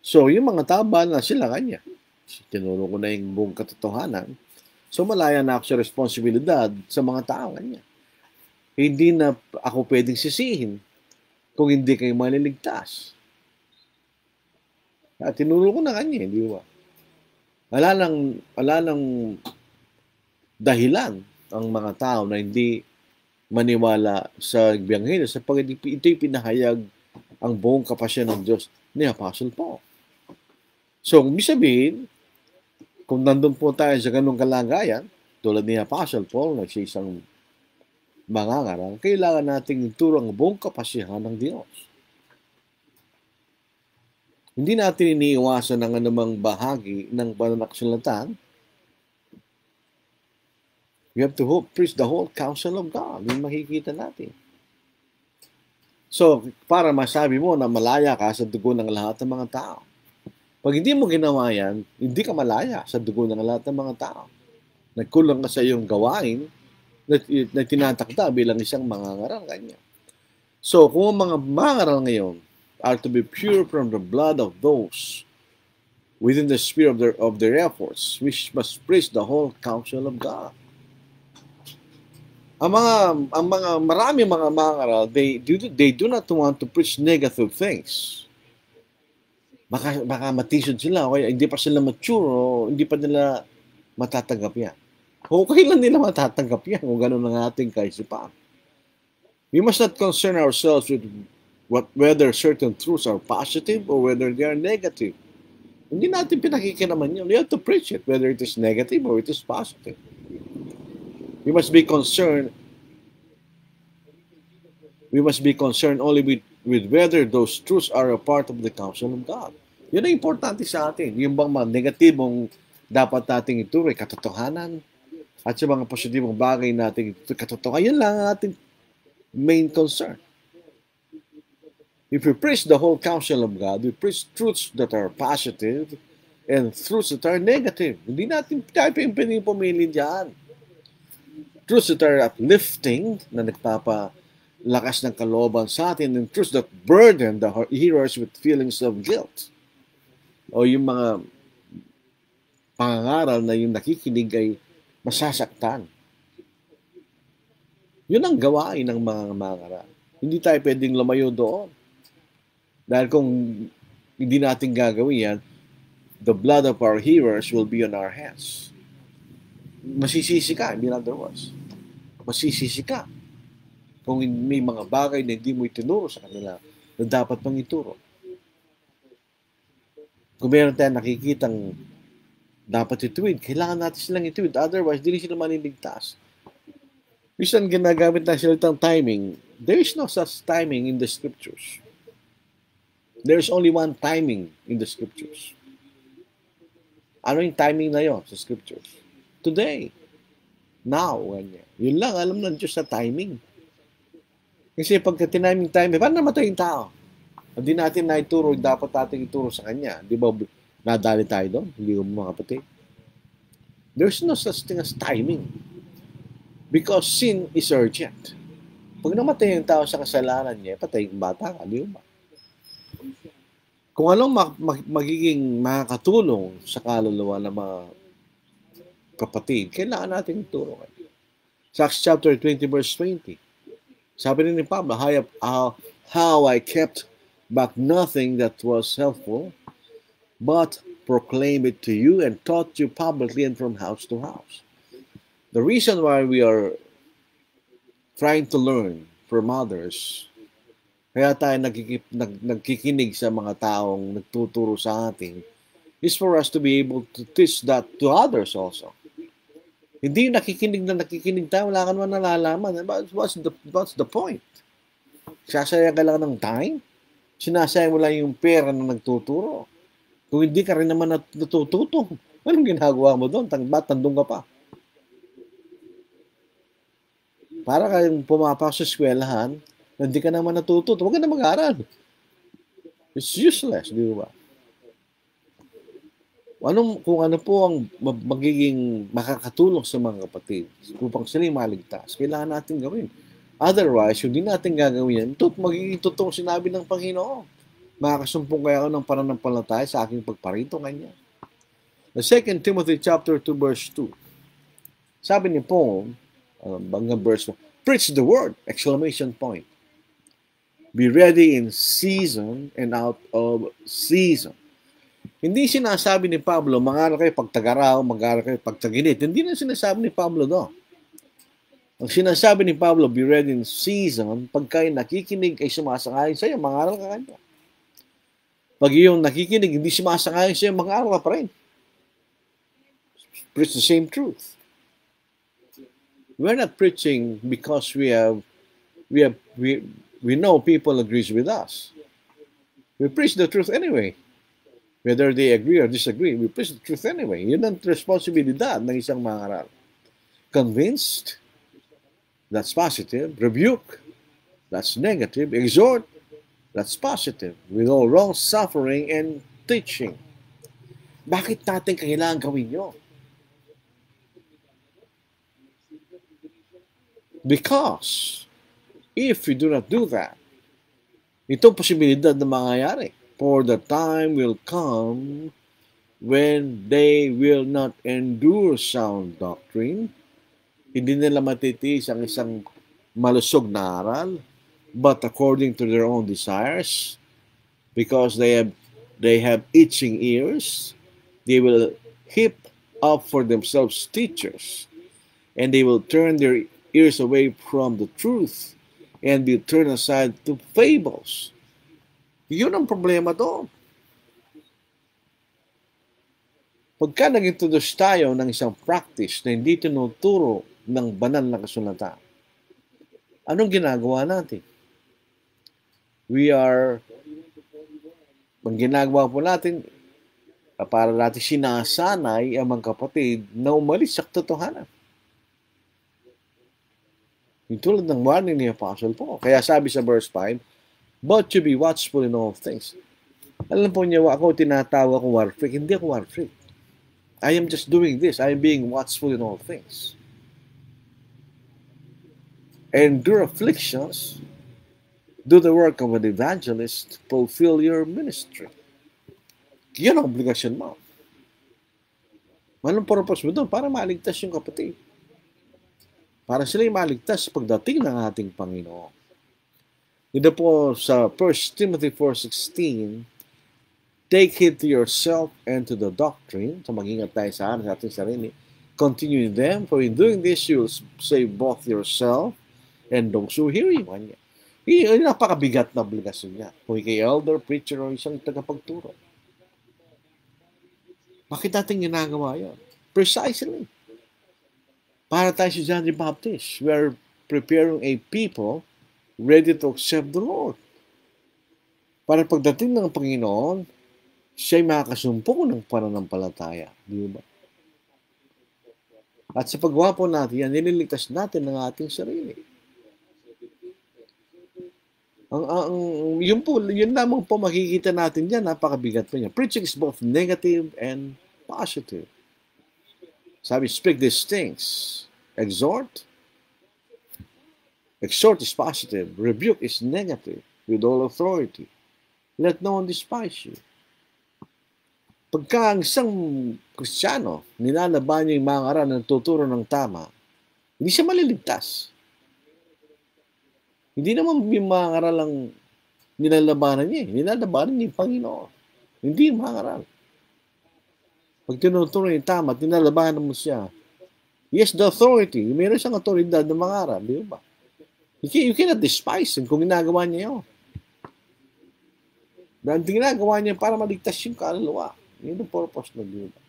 So, yung mga tao, na sila kanya. Tinulong ko na yung buong katotohanan. So, malaya na ako sa responsibilidad sa mga tao kanya. Hindi na ako pwedeng sisihin kung hindi kayo maliligtas. At tinuro ko na kanya, di ba? Wala nang dahilan ang mga tao na hindi maniwala sa Ebanghelyo sapagkat ito'y pinahayag ang buong kapasyan ng Diyos ni Apostle Paul. So, ibig sabihin, kung nandun po tayo sa ganung kalagayan, tulad ni Apostle Paul, nagsisang mangangaral, kailangan nating ituro ang buong kapasyahan ng Diyos. Hindi natin iniiwasan ang anumang bahagi ng pananaksulatan. We have to preach the whole counsel of God. Yung makikita natin. So, para masabi mo na malaya ka sa dugo ng lahat ng mga tao. Pag hindi mo ginawa yan, hindi ka malaya sa dugo ng lahat ng mga tao. Nagkulang ka sa iyong gawain na tinatakda bilang isang mangangaral kanya. So, kung ang mga mangangaral ngayon are to be pure from the blood of those within the sphere of their efforts, we must preach the whole counsel of God. Marami mga mangaral, they do not want to preach negative things. Baka matisod sila, o hindi pa sila mature, o hindi pa nila matatanggap yan. Okay lang nila matatanggap yan kung gano'n ang ating kaisipan. We must not concern ourselves with whether certain truths are positive or whether they are negative. Hindi natin pinakikinaman yun. We have to preach it, whether it is negative or it is positive. We must be concerned only with whether those truths are a part of the counsel of God. Yun ang importante sa atin. Yung bang mga negatibong dapat nating ituro ay katotohanan at sa mga positibong bagay nating katotohanan. Yun lang ang ating main concern. If we preach the whole counsel of God, we preach truths that are positive and truths that are negative. Hindi natin tayo pumili dyan. Truths that are uplifting, na nagpapalakas ng kalooban sa atin, and truths that burden the hearers with feelings of guilt. O yung mga pangangaral na yung nakikinig ay masasaktan. Yun ang gawain ng mga mangangaral. Hindi tayo pwedeng lumayo doon. Dahil kung hindi natin gagawin yan, the blood of our hearers will be on our hands. Masisisi ka, in other words. Masisisi ka kung may mga bagay na hindi mo itinuro sa kanila na dapat pang ituro. Kung meron tayong nakikitang dapat ituwid, kailangan natin silang ituwid. Otherwise, hindi sila maniligtas. Minsan ginagamit na salitang timing. There is no such timing in the scriptures. There is only one timing in the scriptures. Ano yung timing na yun sa scriptures? Today. Now. Ganyan. Yun lang, alam ng Diyos sa timing. Kasi pagka tiniming timing, paano namatay yung tao? Hindi natin naituro, dapat natin ituro sa Kanya. Di ba, nadali tayo doon? Hindi mo mga kapatid. There's no such thing as timing. Because sin is urgent. Pag namatay yung tao sa kasalanan niya, patay yung bata ka, di ba? Kung anong magiging makakatulong sa kaluluwa ng mga kapatid, kailangan natin ituro. Sa Acts chapter 20 verse 20, sabi ni Pablo, how I kept back nothing that was helpful, but proclaimed it to you and taught you publicly and from house to house. The reason why we are trying to learn from others, kaya tayo nagkikinig sa mga taong nagtuturo sa atin, is for us to be able to teach that to others also. Hindi nakikinig tayo, wala ka naman nalalaman. What's the point? Sasayang ka lang ng time? Sinasayang mo lang yung pera na nagtuturo. Kung hindi ka rin naman natututo, anong ginagawa mo doon? Tandong ka pa. Para kayong pumapasok sa eskwelahan, hindi ka naman natututo, huwag ka na mag-aral. It's useless, di ba? Kung ano po ang magiging makakatulong sa mga kapatid upang sila maligtas, kailangan natin gawin. Otherwise, hindi natin gagawin yan, magiging totoong sinabi ng Panginoon. Makakasumpong kaya ako ng pananampalataya sa aking pagparito kanya. The 2 Timothy chapter 2 verse 2. Sabi ni Paul, bangga verse 1, preach the word! Exclamation point. Be ready in season and out of season. Hindi sinasabi ni Pablo, mag-aral kayo pag tagaraw, mag-aral kayo pag taginit. Hindi na sinasabi ni Pablo doon. Ang sinasabi ni Pablo, be ready in season, pag kayo nakikinig ay sumasangayon sa iyo, mag-aral ka kanya. Pag yung nakikinig, hindi sumasangayon sa iyo, mag-aral ka pa rin. Preach the same truth. We're not preaching because we know people agrees with us. We preach the truth anyway. Whether they agree or disagree, we preach the truth anyway. Yun ang responsibilidad ng isang mangaral. Convinced, that's positive. Rebuke, that's negative. Exhort, that's positive. With all wrong suffering and teaching. Bakit natin kailangan gawin yun? Because if we do not do that, itong posibilidad na mangyayari. For the time will come when they will not endure sound doctrine. Hindi nila matitiis ang isang malusog na aral, but according to their own desires, because they have itching ears, they will heap up for themselves teachers, and they will turn their ears away from the truth and be turned aside to fables. Yun ang problema doon. Pagka nag-introduce tayo ng isang practice na hindi tinuturo ng banal na kasulatan, anong ginagawa natin? Ang ginagawa po natin, para natin sinasanay ang mga kapatid na umalis sa katotohanan. Yung tulad ng warning ni Apostle Paul. Kaya sabi sa verse 5, but to be watchful in all things. Alam po niya, ako tinatawag ko war freak. Hindi ako war freak. I am just doing this. I am being watchful in all things. Endure afflictions. Do the work of an evangelist. Fulfill your ministry. Yan ang obligasyon mo. Anong purpose mo doon? Para maligtas yung kapatid. Para sila'y maligtas pagdating ng ating Panginoon. Ito po sa 1 Timothy 4:16, take heed to yourself and to the doctrine. So mag-ingat tayo sa ating sarili. Continue in them, for in doing this, you will save both yourself and those who hear you. Yung napakabigat na obligasyon niya. Kung ikay elder, preacher, o isang tagapagturo. Bakit natin ginagawa yun? Precisely. Para tayo si John the Baptist, we are preparing a people ready to accept the Lord. Para pagdating ng Panginoon, siya'y makakasumpong ng pananampalataya. Di ba? At sa paggawa po natin yan, nililigtas natin ng ating sarili. Yun lamang po makikita natin dyan, napakabigat po niya. Preaching is both negative and positive. Sabi, speak these things. Exhort. Exhort is positive. Rebuke is negative with all authority. Let no one despise you. Pagka ang isang Kristiyano, nilalaban niya yung mga aral na tuturo ng tama, hindi siya maliligtas. Hindi naman yung mga aral ang nilalabanan niya. Nilalabanan niya yung Panginoon. Hindi yung mga aral. Pag tinuturo yung tama, tinalabanan mo siya. Yes, the authority. Meron siyang autoridad ng mga aral. Di ba? You cannot despise him kung ginagawa niya yun. Dahil ginagawa niya para maligtas yung kaluluwa. Yun ang purpose na di ba?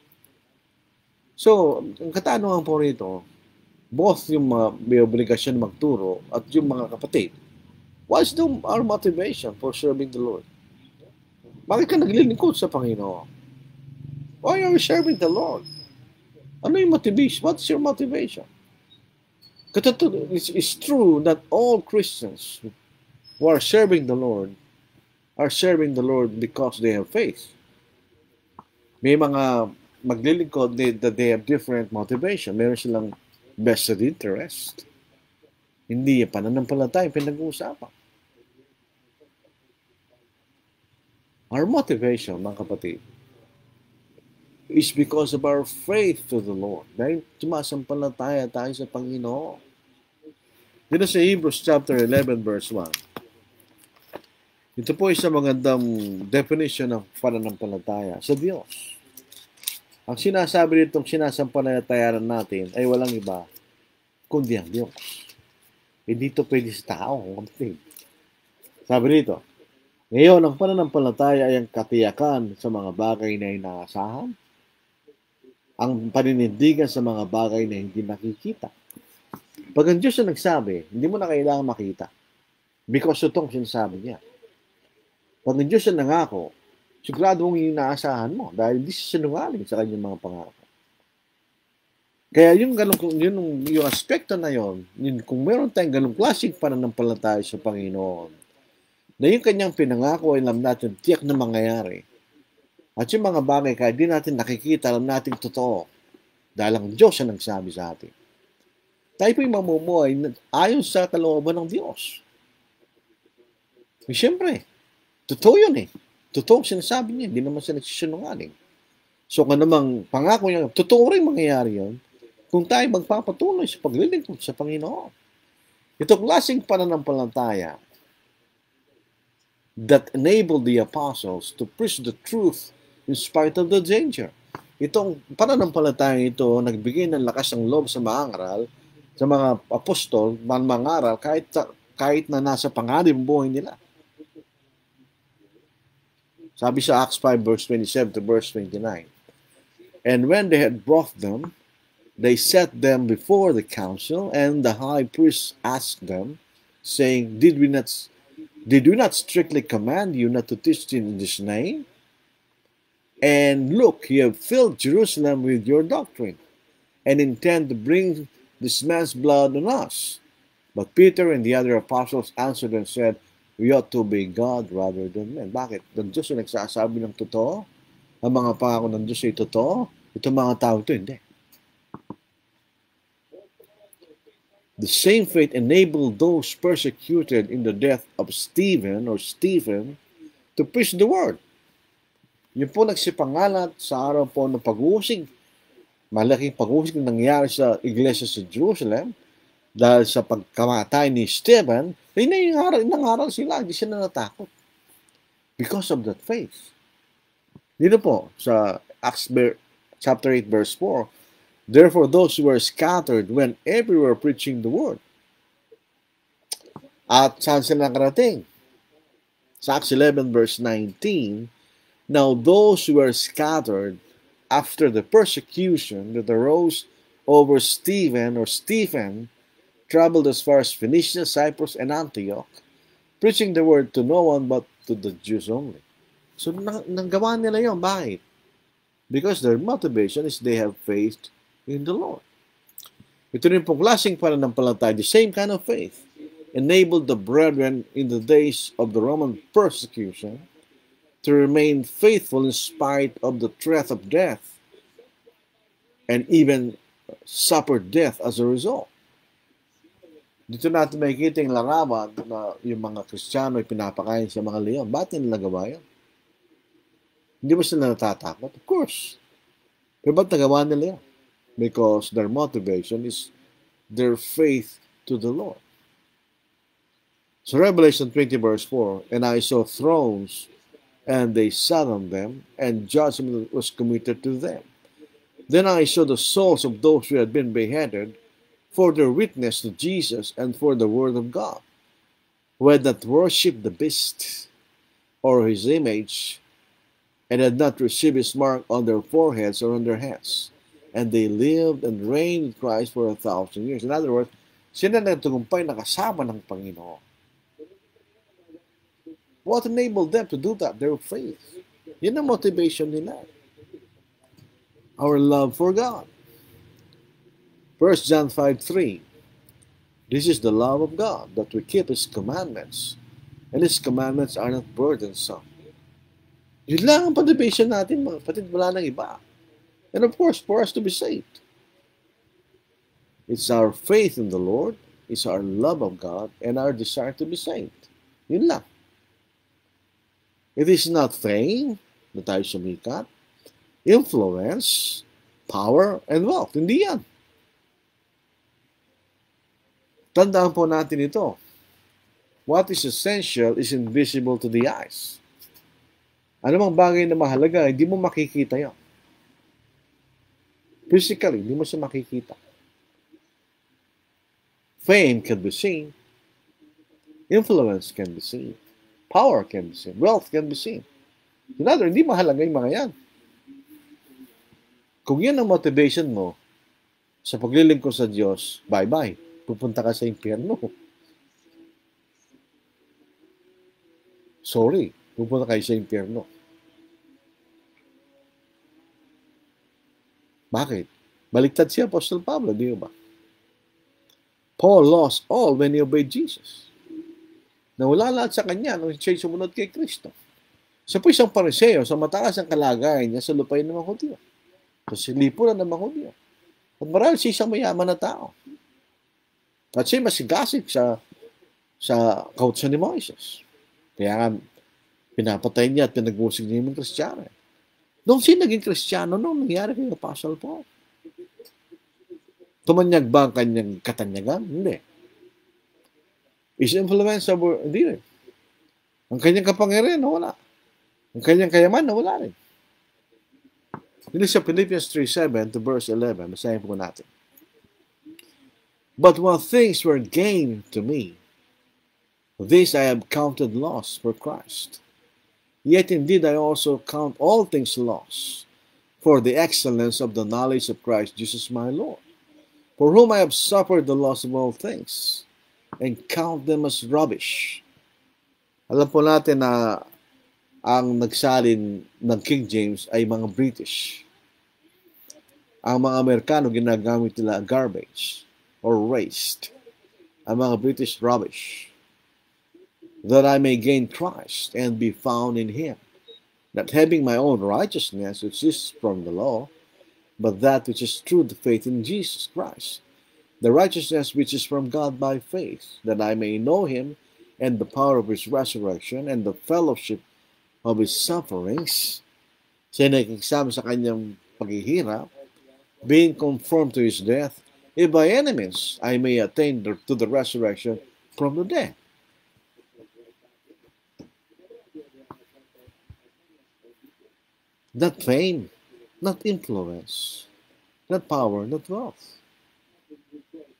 So, ang katanungan po rito, both yung may obligasyon magturo at yung mga kapatid, what's our motivation for serving the Lord? Bakit ka naglilingkod sa Panginoon? Why are you serving the Lord? Ano yung motivation? What's your motivation? It's true that all Christians who are serving the Lord because they have faith. May mga maglilingkod that they have different motivation. Meron silang vested interest. Hindi yung pananampalataya pinag-uusapan. Our motivation, mga kapatid, is because of our faith to the Lord. Dahil sumasampalataya tayo sa Panginoon. Dito sa Hebrews chapter 11 verse 1. Ito po isang magandang definition ng pananampalataya sa Diyos. Ang sinasabi ditong sinasampalatayaran natin ay walang iba kundi ang Diyos. Hindi ito pwede sa tao. Sabi dito, ngayon ang pananampalataya ay ang katiyakan sa mga bagay na inaasahan, ang paninindigan sa mga bagay na hindi nakikita. Pag ang Diyos na nagsabi, hindi mo na kailangan makita. Because itong sinasabi niya. Pag ang Diyos na nangako, sigurado mong inaasahan mo dahil di siya sinungaling sa kanyang mga pangako. Kaya yung aspekto na yun, kung meron tayong ganong klaseng pananampalataya sa Panginoon, na yung kanyang pinangako ay alam natin tiyak na mangyayari. At yung mga bagay kahit di natin nakikita, alam natin totoo. Dahil ang Diyos ang nagsabi sa atin. Tayo po'y mamumuhay ayon sa kalooban ng Diyos. Siyempre, totoo yun eh. Totoo sinasabi niya, hindi naman siya nagsisinungaling. So kung namang pangako niya, totoo rin mangyayari yun kung tayo magpapatuloy sa paglilingkod sa Panginoon. Itong klaseng pananampalataya that enabled the apostles to preach the truth in spite of the danger. Itong pananampalataya ito, nagbigay ng lakas ng loob sa mangaral, sa mga apostol, mangaral, kahit na nasa panganib buhay nila. Sabi sa Acts 5 verse 27 to verse 29, "And when they had brought them, they set them before the council, and the high priest asked them, saying, Did we not strictly command you not to teach in this name? And look, you have filled Jerusalem with your doctrine, and intend to bring this man's blood on us." But Peter and the other apostles answered and said, "We ought to obey God rather than men." Bakit? Ang Diyos ay nagsasabi ng totoo. Ang mga pangako ng Diyos ay totoo. Itong mga tao ito, hindi. The same faith enabled those persecuted in the death of Stephen to preach the word. Yun po nagsipangalat sa araw po ng pag-uusig. Malaking pag-uusig na nangyari sa iglesia sa Jerusalem dahil sa pagkamatay ni Stephen, ay nangaral sila, hindi sila natakot. Because of that faith. Dito po, sa Acts chapter 8 verse 4, "Therefore those who were scattered went everywhere preaching the word." At saan sila nakarating? Sa Acts 11 verse 19, "Now those who were scattered after the persecution that arose over Stephen traveled as far as Phoenicia, Cyprus, and Antioch, preaching the word to no one but to the Jews only." So, nanggawa nila yun. Bakit? Because their motivation is they have faith in the Lord. Ito rin pong klaseng pananampalataya, the same kind of faith, enabled the brethren in the days of the Roman persecution to remain faithful in spite of the threat of death, and even suffered death as a result. Dito natin makikita yung larawan na yung mga Kristiyano ay pinapakain sa mga leon. Bakit nila nagawa yun? Hindi ba sila natatakot? Of course. Pero ba't nagawa nila yun? Because their motivation is their faith to the Lord. So Revelation 20 verse 4, "And I saw thrones, and they sat on them, and judgment was committed to them. Then I saw the souls of those who had been beheaded for their witness to Jesus and for the word of God, who had not worshipped the beast or his image, and had not received his mark on their foreheads or on their hands. And they lived and reigned with Christ for 1,000 years." In other words, sila nagtagumpay na kasama ng Panginoon. What enabled them to do that? Their faith. Yun ang motivation nila. Our love for God. 1 John 5:3. "This is the love of God, that we keep His commandments, and His commandments are not burdensome." Yun lang ang motivation natin, mga kapatid, wala nang iba. And of course, for us to be saved. It's our faith in the Lord, it's our love of God, and our desire to be saved. Yun lang. It is not fame na tayo sumikat, influence, power, and wealth. Hindi yan. Tandaan po natin ito. What is essential is invisible to the eyes. Ano mang bagay na mahalaga, hindi mo makikita yan. Physically, hindi mo siya makikita. Fame can be seen. Influence can be seen. Power can be seen. Wealth can be seen. In other, hindi mahalaga yung mga yan. Kung yan ang motivation mo sa paglilingkod sa Diyos, bye-bye. Pupunta ka sa impyerno. Sorry, pupunta kayo sa impyerno. Bakit? Baliktad si Apostle Pablo, di ba? Paul lost all when he obeyed Jesus. Nawala lahat sa kanya nung siya'y sumunod kay Kristo. Siya po isang pariseo sa mataas ang kalagayan niya sa lupain ng mga Hudyo. Sa silipunan ng mga Hudyo. At marahil siya isang mayaman na tao. At siya masigasig sa kautusan ni Moises. Kaya nga, pinapatay niya at pinag-usig niya yung Kristiyano. Nung siya naging Kristiyano, nung nangyari kay Apostle Paul. Tumanyag ba ang kanyang katanyagan? Hindi. Is influence over, hindi rin. Ang kanyang kapangyarihan, wala. Ang kanyang kayaman, wala rin. Dito sa Philippians 3:7 to verse 11, basahin po natin. But what things were gained to me, this I have counted loss for Christ. Yet indeed I also count all things loss for the excellence of the knowledge of Christ Jesus my Lord, for whom I have suffered the loss of all things, and count them as rubbish. Alam po natin na ang nagsalin ng King James ay mga British. Ang mga Amerikano ginagamit nila garbage or waste. Ang mga British rubbish. That I may gain Christ and be found in Him, not having my own righteousness which is from the law, but that which is through the faith in Jesus Christ, the righteousness which is from God by faith, that I may know Him and the power of His resurrection and the fellowship of His sufferings, siya nakikigsama sa kanyang paghihirap, being conformed to His death, if by any means I may attain to the resurrection from the dead. Not fame, not influence, not power, not wealth.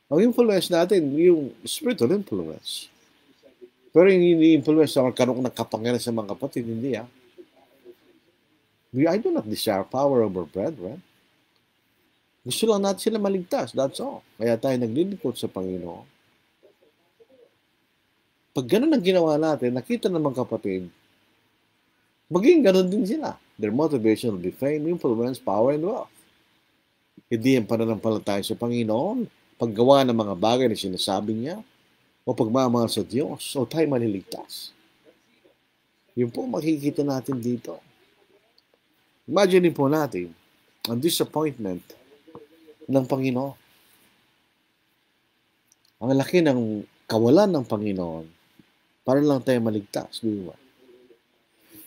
Ang influence natin, yung spiritual influence. Pero yung influence sa magkaroon ng kapangyarihan sa mga kapatid, hindi ah. I do not desire power over brethren. Gusto lang natin sila maligtas, that's all. Kaya tayo naglilingkod sa Panginoon. Pag ganun ang ginawa natin, nakita ng mga kapatid, maging ganun din sila. Their motivation will be fame, influence, power, and wealth. Hindi ang pananampalataya sa Panginoon, paggawa ng mga bagay na sinasabi niya, o pagmamahal sa Diyos, o tayo maliligtas. Yun po makikita natin dito. Imagine po natin ang disappointment ng Panginoon. Ang laki ng kawalan ng Panginoon para lang tayo maligtas. Di ba?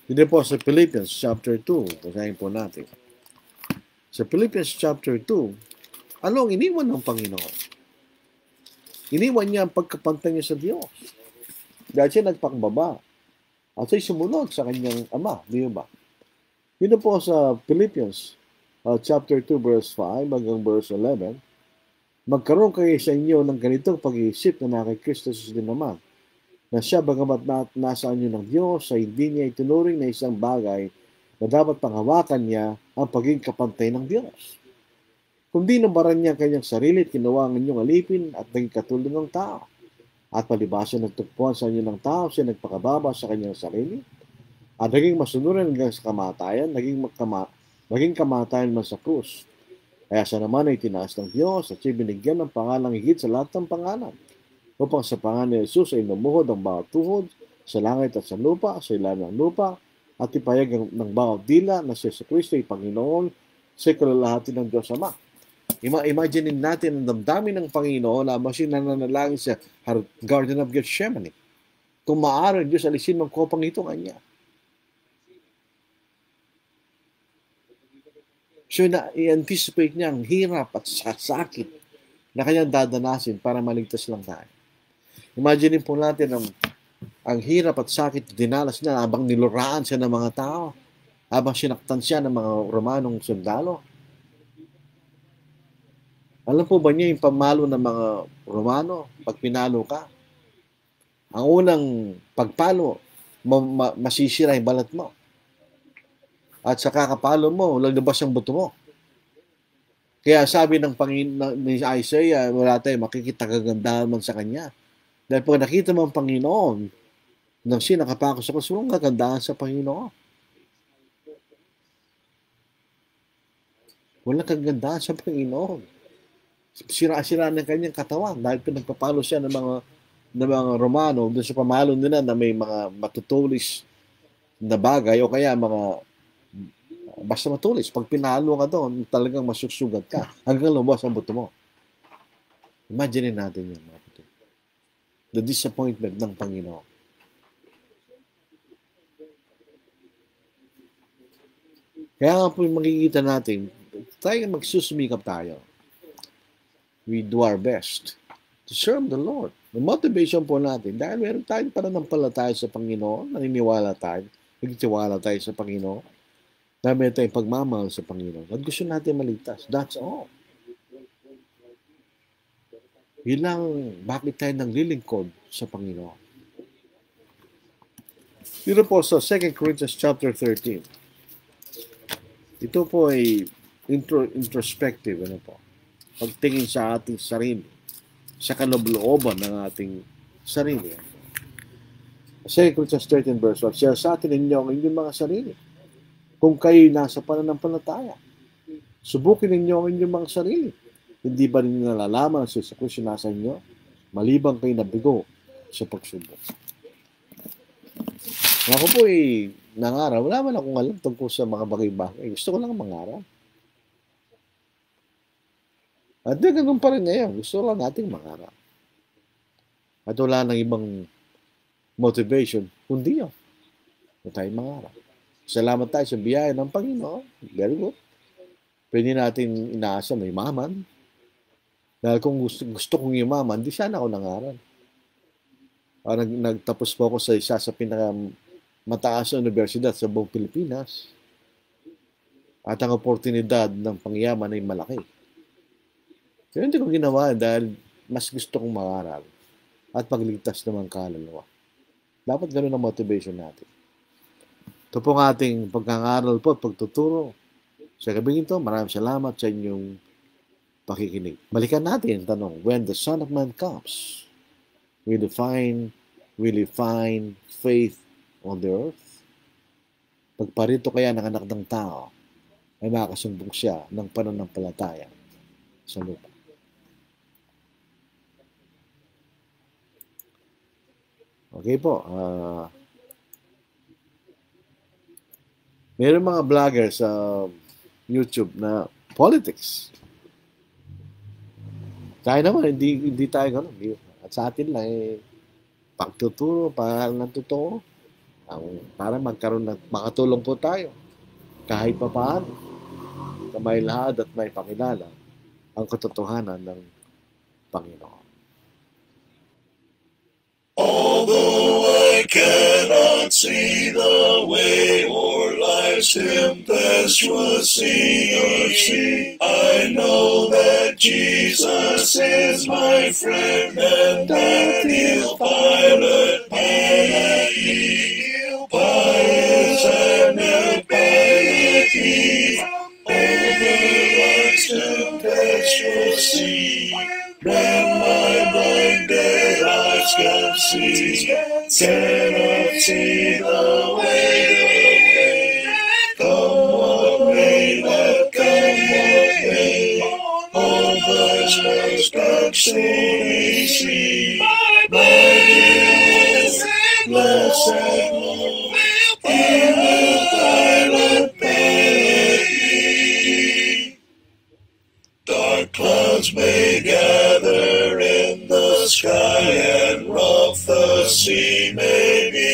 Hindi po sa Philippians chapter 2, basahin po natin. Sa Philippians chapter 2, ano ang iniwan ng Panginoon? Iniwan niya ang pagkapantay niya sa Diyos. Dahil siya nagpakbaba. At siya sumunod sa kanyang ama. Di ba? Yun po sa Philippians chapter 2 verse 5 hanggang verse 11. Magkaroon kayo sa inyo ng ganitong pag-iisip na kay Kristo Jesus din naman. Na siya bagamat nasa inyo ng Diyos ay hindi niya itunuring na isang bagay na dapat panghawakan niya ang pagiging kapantay ng Diyos. Kundi nabaran niya kanyang sarili at kinuha ang inyong alipin at naging katulad ng tao. At palibasan ng tugpuan sa inyo ng tao, siya nagpakababa sa kanyang sarili. At naging masunuran hanggang sa kamatayan, naging kamatayan man sa krus. Kaya siya naman ay tinaas ng Diyos at siya binigyan ng pangalang higit sa lahat ng pangalan. Upang sa pangalan ni Jesus ay lumuhod ang bawat tuhod sa langit at sa lupa, sa ilalim ng lupa, at ipayag ng bawat dila na si Kristo ay Panginoon sa kalalahatin ng Diyos Ama. Imagine natin ang damdamin ng Panginoon na siya nananalangin sa Garden of Gethsemane. Kung maaari, Diyos alisin ng kopang ito kanya. So, i-anticipate niya ang hirap at sakit na kanyang dadanasin para maligtas lang tayo. Imagine po natin ang hirap at sakit dinalas niya habang niluraan siya ng mga tao, habang sinaktan siya ng mga Romanong sundalo. Alam po ba niyo yung pamalo ng mga Romano pag pinalo ka? Ang unang pagpalo, masisira yung balat mo. At sa kakapalo mo, lalabas ang buto mo. Kaya sabi ng ni Isaiah, wala tayo makikita kagandahan man sa kanya. Dahil pag nakita mo ang Panginoon, nang siya nakapako sa krus, walang kagandahan sa Panginoon. Walang kagandahan sa Panginoon. Sira-sira ng kanyang katawan dahil pinagpapalo siya ng mga Romano doon sa pamalo nila na may mga matutulis na bagay o kaya mga basta matulis. Pag pinalo ka doon, talagang masusugat ka hanggang lumabas ang buto mo. Imagine natin yun, mga kapatid. The disappointment ng Panginoon. Kaya nga po yung makikita natin, tayo magsusumikap tayo. We do our best to serve the Lord. The motivation po natin, dahil meron tayong pananampalataya sa Panginoon, naniniwala tayo, nagtiwala tayo sa Panginoon, dahil meron tayong pagmamahal sa Panginoon. At gusto natin maligtas. That's all. Yun lang, bakit tayo naglilingkod sa Panginoon. Dito po sa 2 Corinthians chapter 13. Ito po ay introspective. Ano po? Pagtingin sa ating sarili. Sa kaloblooban ng ating sarili. 2 Corinthians 13 verse 1. Share sa atin ninyo ang inyong mga sarili. Kung kayo nasa pananampalataya. Subukin ninyo ang inyong mga sarili. Hindi ba ninyo nalalaman sa Kristo nasa inyo? Malibang kayo nabigo sa pagsubok. Ako po nangaral. Wala man akong alam tungkol sa mga bagay-bagay. Gusto ko lang mangaral. At ganun pa rin ngayon. Gusto lang nating mangaral. At wala nang ibang motivation, kundi yun. Na tayo mangaral. Salamat tayo sa biyaya ng Panginoon. Very good. Pwede natin inaasa may maman. Dahil kung gusto kong yumaman, di sana ako nangaral. Nagtapos po ako sa isa sa pinakamataas na universidad sa buong Pilipinas. At ang oportunidad ng pangyaman ay malaki. Pero hindi ko ginawa dahil mas gusto kong mangaral at pagligtas naman kaluluwa. Dapat ganun ang motivation natin. Ito po ang ating pagkangaral po at pagtuturo. Sa gabing ito, maraming salamat sa inyong pakikinig. Balikan natin ang tanong, when the Son of Man comes, will he find faith on the earth? Pagparito kaya ng anak ng tao, ay makasumbong siya ng pananampalataya sa lupa. Okay po. Meron mga vlogger sa YouTube na politics. Tayo naman, hindi tayo gano'n. At sa atin lang, pagtuturo, para ng totoo, para makatulong po tayo. Kahit pa paano, may lahad at may pakilala ang katotohanan ng Panginoon. Although I cannot see the way or life's tempestuous sea, I know that Jesus is my friend and that He'll pilot me. He'll pilot and He'll pilot me over life's tempestuous sea. When my blinded eyes cannot see the way. Come what may, let come what may. All God's ways can surely see. My dear blessed Lord, He will pilot me. Dark clouds may gather in the sky and rough the sea may be.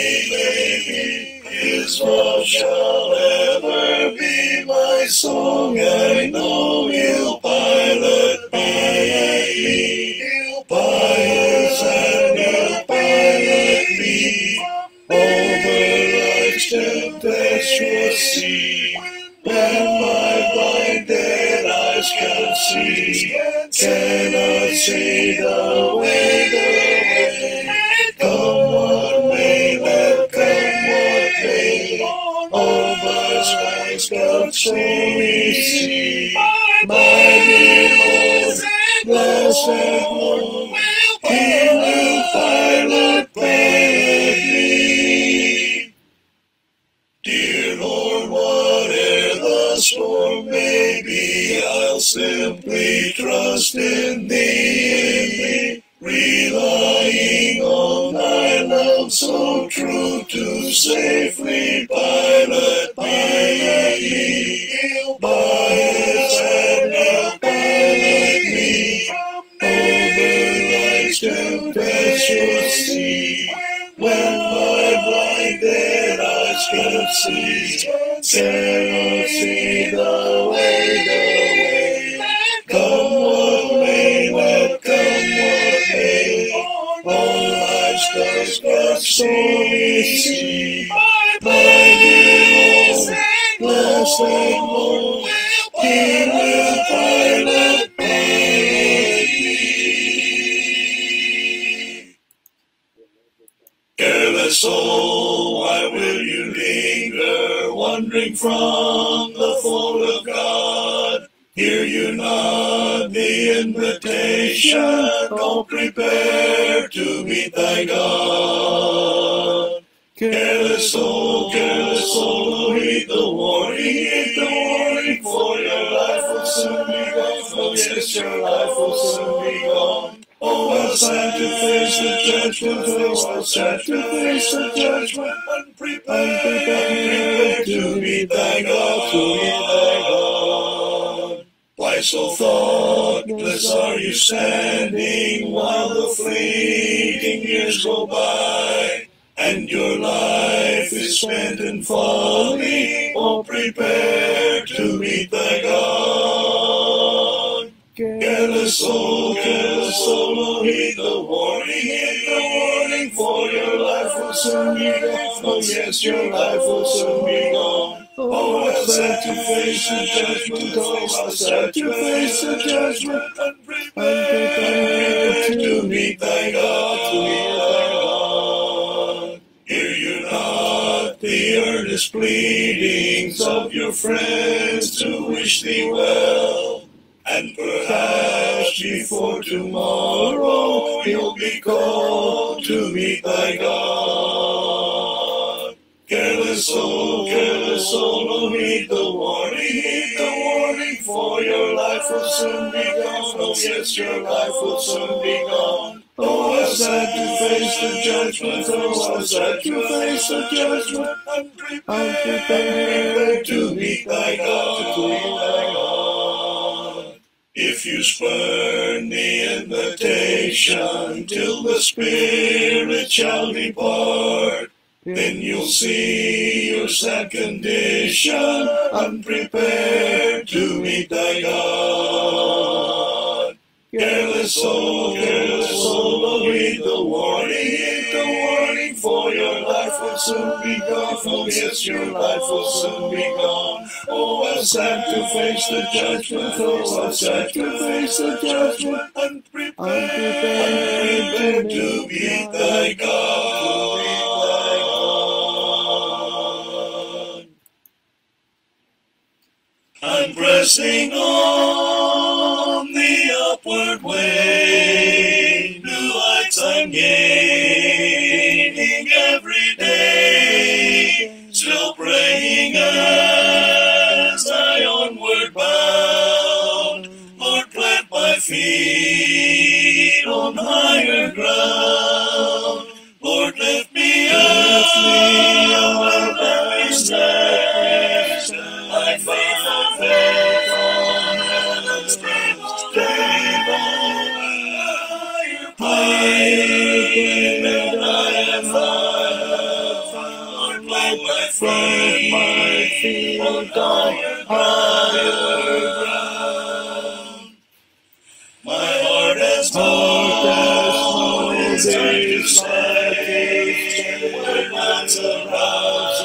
His love shall ever be my song. I know He'll pilot me. He'll pilot and He'll pilot me over life's tempestuous sea. When my blinded eyes cannot see the way. Come what may, let come what may. All God's ways can surely see. My dear Lord, blessed Lord, He will pilot me. Dear Lord, whate'er the storm may be, trust in thee, relying on thy love so true to safely pilot me. By his hand he'll pilot me over life's tempestuous sea. When my blinded eyes can see, cannot see the way. Come what may, let come what may, on life's dark stormy sea. My dear Lord, blessed Lord, He will pilot me. Careless soul, why will you linger, wandering from the fold of God? Hear you not the invitation? Oh, prepare to meet thy God. Careless soul, oh, heed the warning, for your life will soon be gone. Oh, yes, your life will soon be gone. Oh, how sad to face the judgment, oh, how sad to face the judgment, unprepared to meet thy God, Why so thoughtless are you standing, while the fleeting years go by, and your life is spent in folly? Oh, prepare to meet thy God. Careless soul, oh, heed the warning, for your life will soon be gone. Oh, yes, your life will soon be gone. Oh, how sad to face the judgment, oh, how sad to face the judgment, unprepared to meet thy God. Hear you not the earnest pleadings of your friends to wish thee well? And perhaps before tomorrow you'll be called to meet thy God. Careless soul, oh, heed the warning, for your life will soon be gone. Oh, yes, your life will soon be gone. Oh, how sad to face the judgment, oh, how sad to face the judgment, unprepared to meet thy God. If you spurn the invitation till the Spirit shall depart, then you'll see your sad condition, unprepared to meet thy God. Careless soul, oh, heed the warning, for your life will soon be gone. Oh, yes, your life will soon be gone. Oh, how sad to face the judgment, oh, how sad to face the judgment, unprepared to meet thy God. I'm pressing on the upward way, new heights I'm gaining every day, still praying as I onward bound. Lord, plant my feet on higher ground. Lord, lift me up, and let me stand. My faith on heaven's stable, higher than I am high. Lord, plant my feet on higher ground. My heart has known its time to stay, where mountains arouse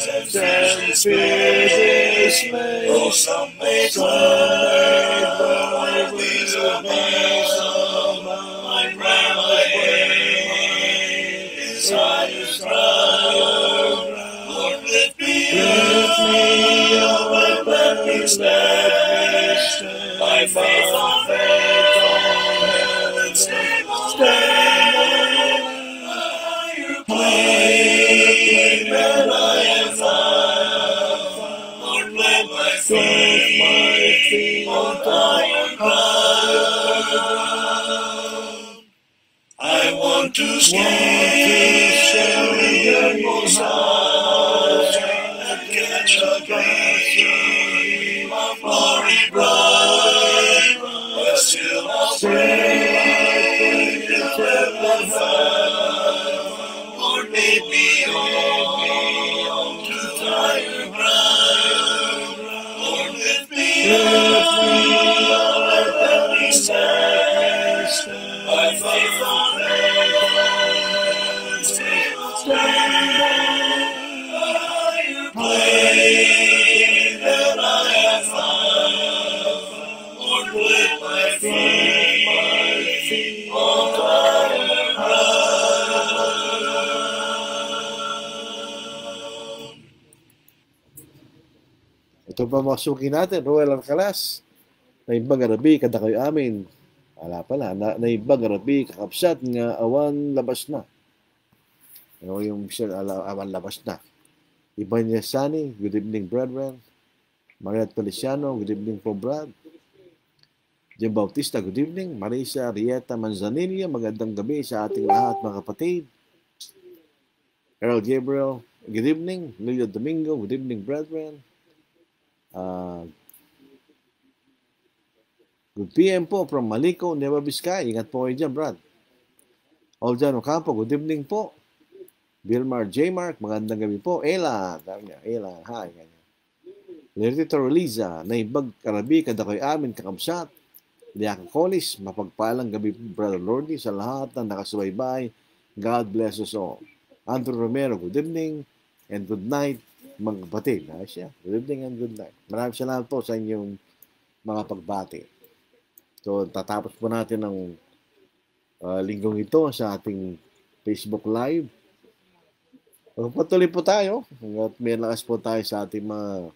and fear dismay. Though some may climb, wings of mason, my prayer, my aim is higher ground. Lord, lift me up and let me stand. My faith on heaven's stable, higher than I am high. Lord, plant my feet on higher ground. Want to scale the most high and catch a gleam of glory bright, but still I'll pray till heaven find. Lord, lead me on to higher ground. Lord, lift me up, let me stand. My faithful friend, still stand. A higher plane than I have found. Lord, put my feet on higher ground. Ito pa masukin natin, Roel Arcalas. Naibag arabi, kada kayo amin. Wala pala, naibag arabi, kakapsat nga awan labas na. Ano yung awan labas na. Ibanya Sani, good evening, brethren. Mariat Feliciano, good evening po, Brad. Jim Bautista, good evening. Marisa Rieta Manzanilla, magandang gabi sa ating lahat, mga kapatid. Earl Gabriel, good evening. Lilio Domingo, good evening, brethren. Good PM po from Malico, Nueva Vizcaya. Ingat po kayo dyan, Brad. Oljan Ocampo, good evening po. Vilmar J. Mark, magandang gabi po. Ela, hi. Lertito Reliza, naibag karabi, kada kayo amin, kakamsat. Liaka Colis, mapagpalang gabi po, Brother Lordy, sa lahat na nakasubaybay. God bless us all. Andrew Romero, good evening and good night, mga kapatid. Good evening and good night. Maraming salamat po sa inyong mga pagbati. So, tatapos po natin ang linggong ito sa ating Facebook Live. Patuloy po tayo. At may lakas po tayo sa ating mga...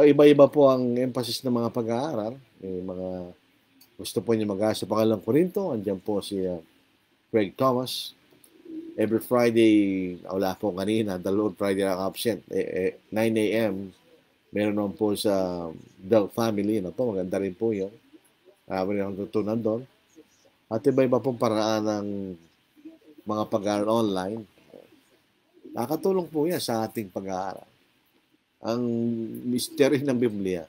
Iba-iba po ang emphasis ng mga pag-aaral. May mga gusto po niyo mag-asa pangalang Korinto. Andiyan po si Craig Thomas. Every Friday, wala po kanina, dalawang Friday na absent. 9 a.m. Meron naman po sa Del Family. Maganda rin po yun. Marami akong tutunan doon. At iba-iba pong paraan ng mga pag-aaral online. Nakatulong po yan sa ating pag-aaral. Ang mystery ng Biblia.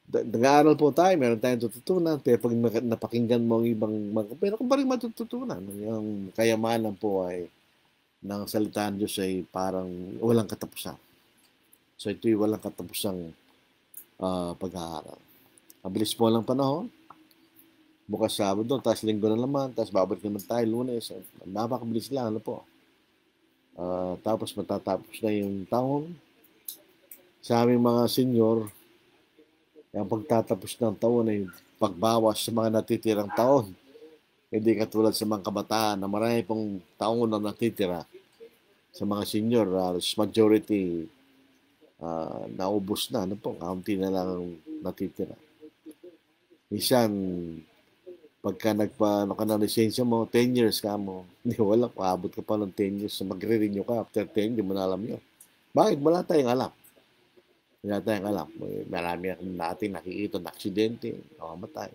Nag-aaral po tayo, meron tayong tututunan, pero pag napakinggan mo ang ibang pero kung pa rin matututunan, yung kayamanan po ay ng salita ng Diyos ay parang walang katapusan. So ito'y walang katapusang pag-aaral. Mabilis po lang panahon. Bukas Sabado, tapos Linggo na naman, tapos babalik naman tayo Lunes. Napakabilis lang, ano po. Tapos matatapos na yung taon. Sa aming mga senior, yung pagtatapos ng taon ay pagbawas sa mga natitirang taon. Hindi katulad sa mga kabataan na marami pong taon na natitira. Sa mga senior, majority naubos na. Ano po, kaunti na lang ang natitira. Minsan, pagka ka ng lisensya mo, 10 years ka mo, hindi wala, paabot ka pa ng 10 years, so magre-renew ka after 10, hindi mo na alam yun. Bakit? Wala tayong alam. Marami natin nakikita na aksidente, namamatay.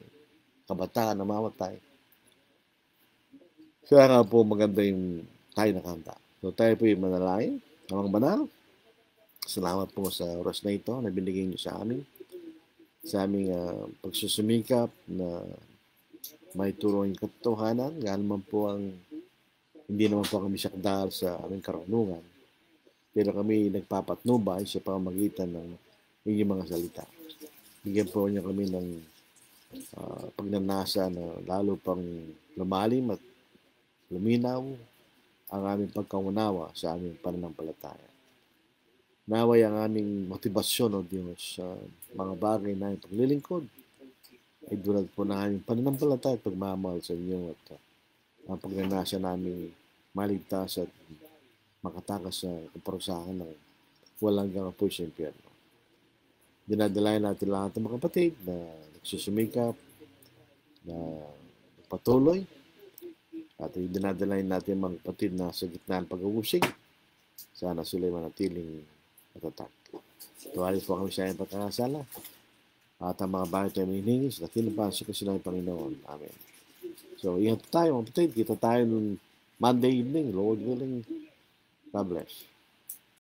Kabataan, namamatay. Kaya nga po maganda yung tayo nakanta. So tayo po yung manalangin, namang banal. Salamat po sa oras na ito na binigay niyo sa amin. Sa aming pagsusumikap na may turuan yung katotohanan, nga naman po hindi naman po kami sakdal sa aming karunungan. Pero kami nagpapatnubay sa pamamagitan ng inyong mga salita. Bigyan po niyo kami ng pagnanasa na lalo pang lumalim at luminaw ang aming pagkaunawa sa aming pananampalataya. Naway ang aming motibasyon, O Diyos, sa mga bagay na yung paglilingkod ay dulad po na aming pananampalataya at pagmamahal sa inyo at ang pagnanasa namin maligtas at makatakas sa kaparusahan ng walang gangapoy sa impyerno. Dinadalayan natin lahat ng mga kapatid na nagsusumikap, na patuloy, at dinadalayan natin mga kapatid na sa gitna ng pag-uusig. Sana sila manatiling matatag. Tuwalis po kami sa iyong pagkakasala. At ang mga bagay tayo hinihingi sa dakilang pansin ko sila ng Panginoon. Amen. So, ingat tayo, kapatid. Kita tayo nung Monday evening, Lord willing. God bless.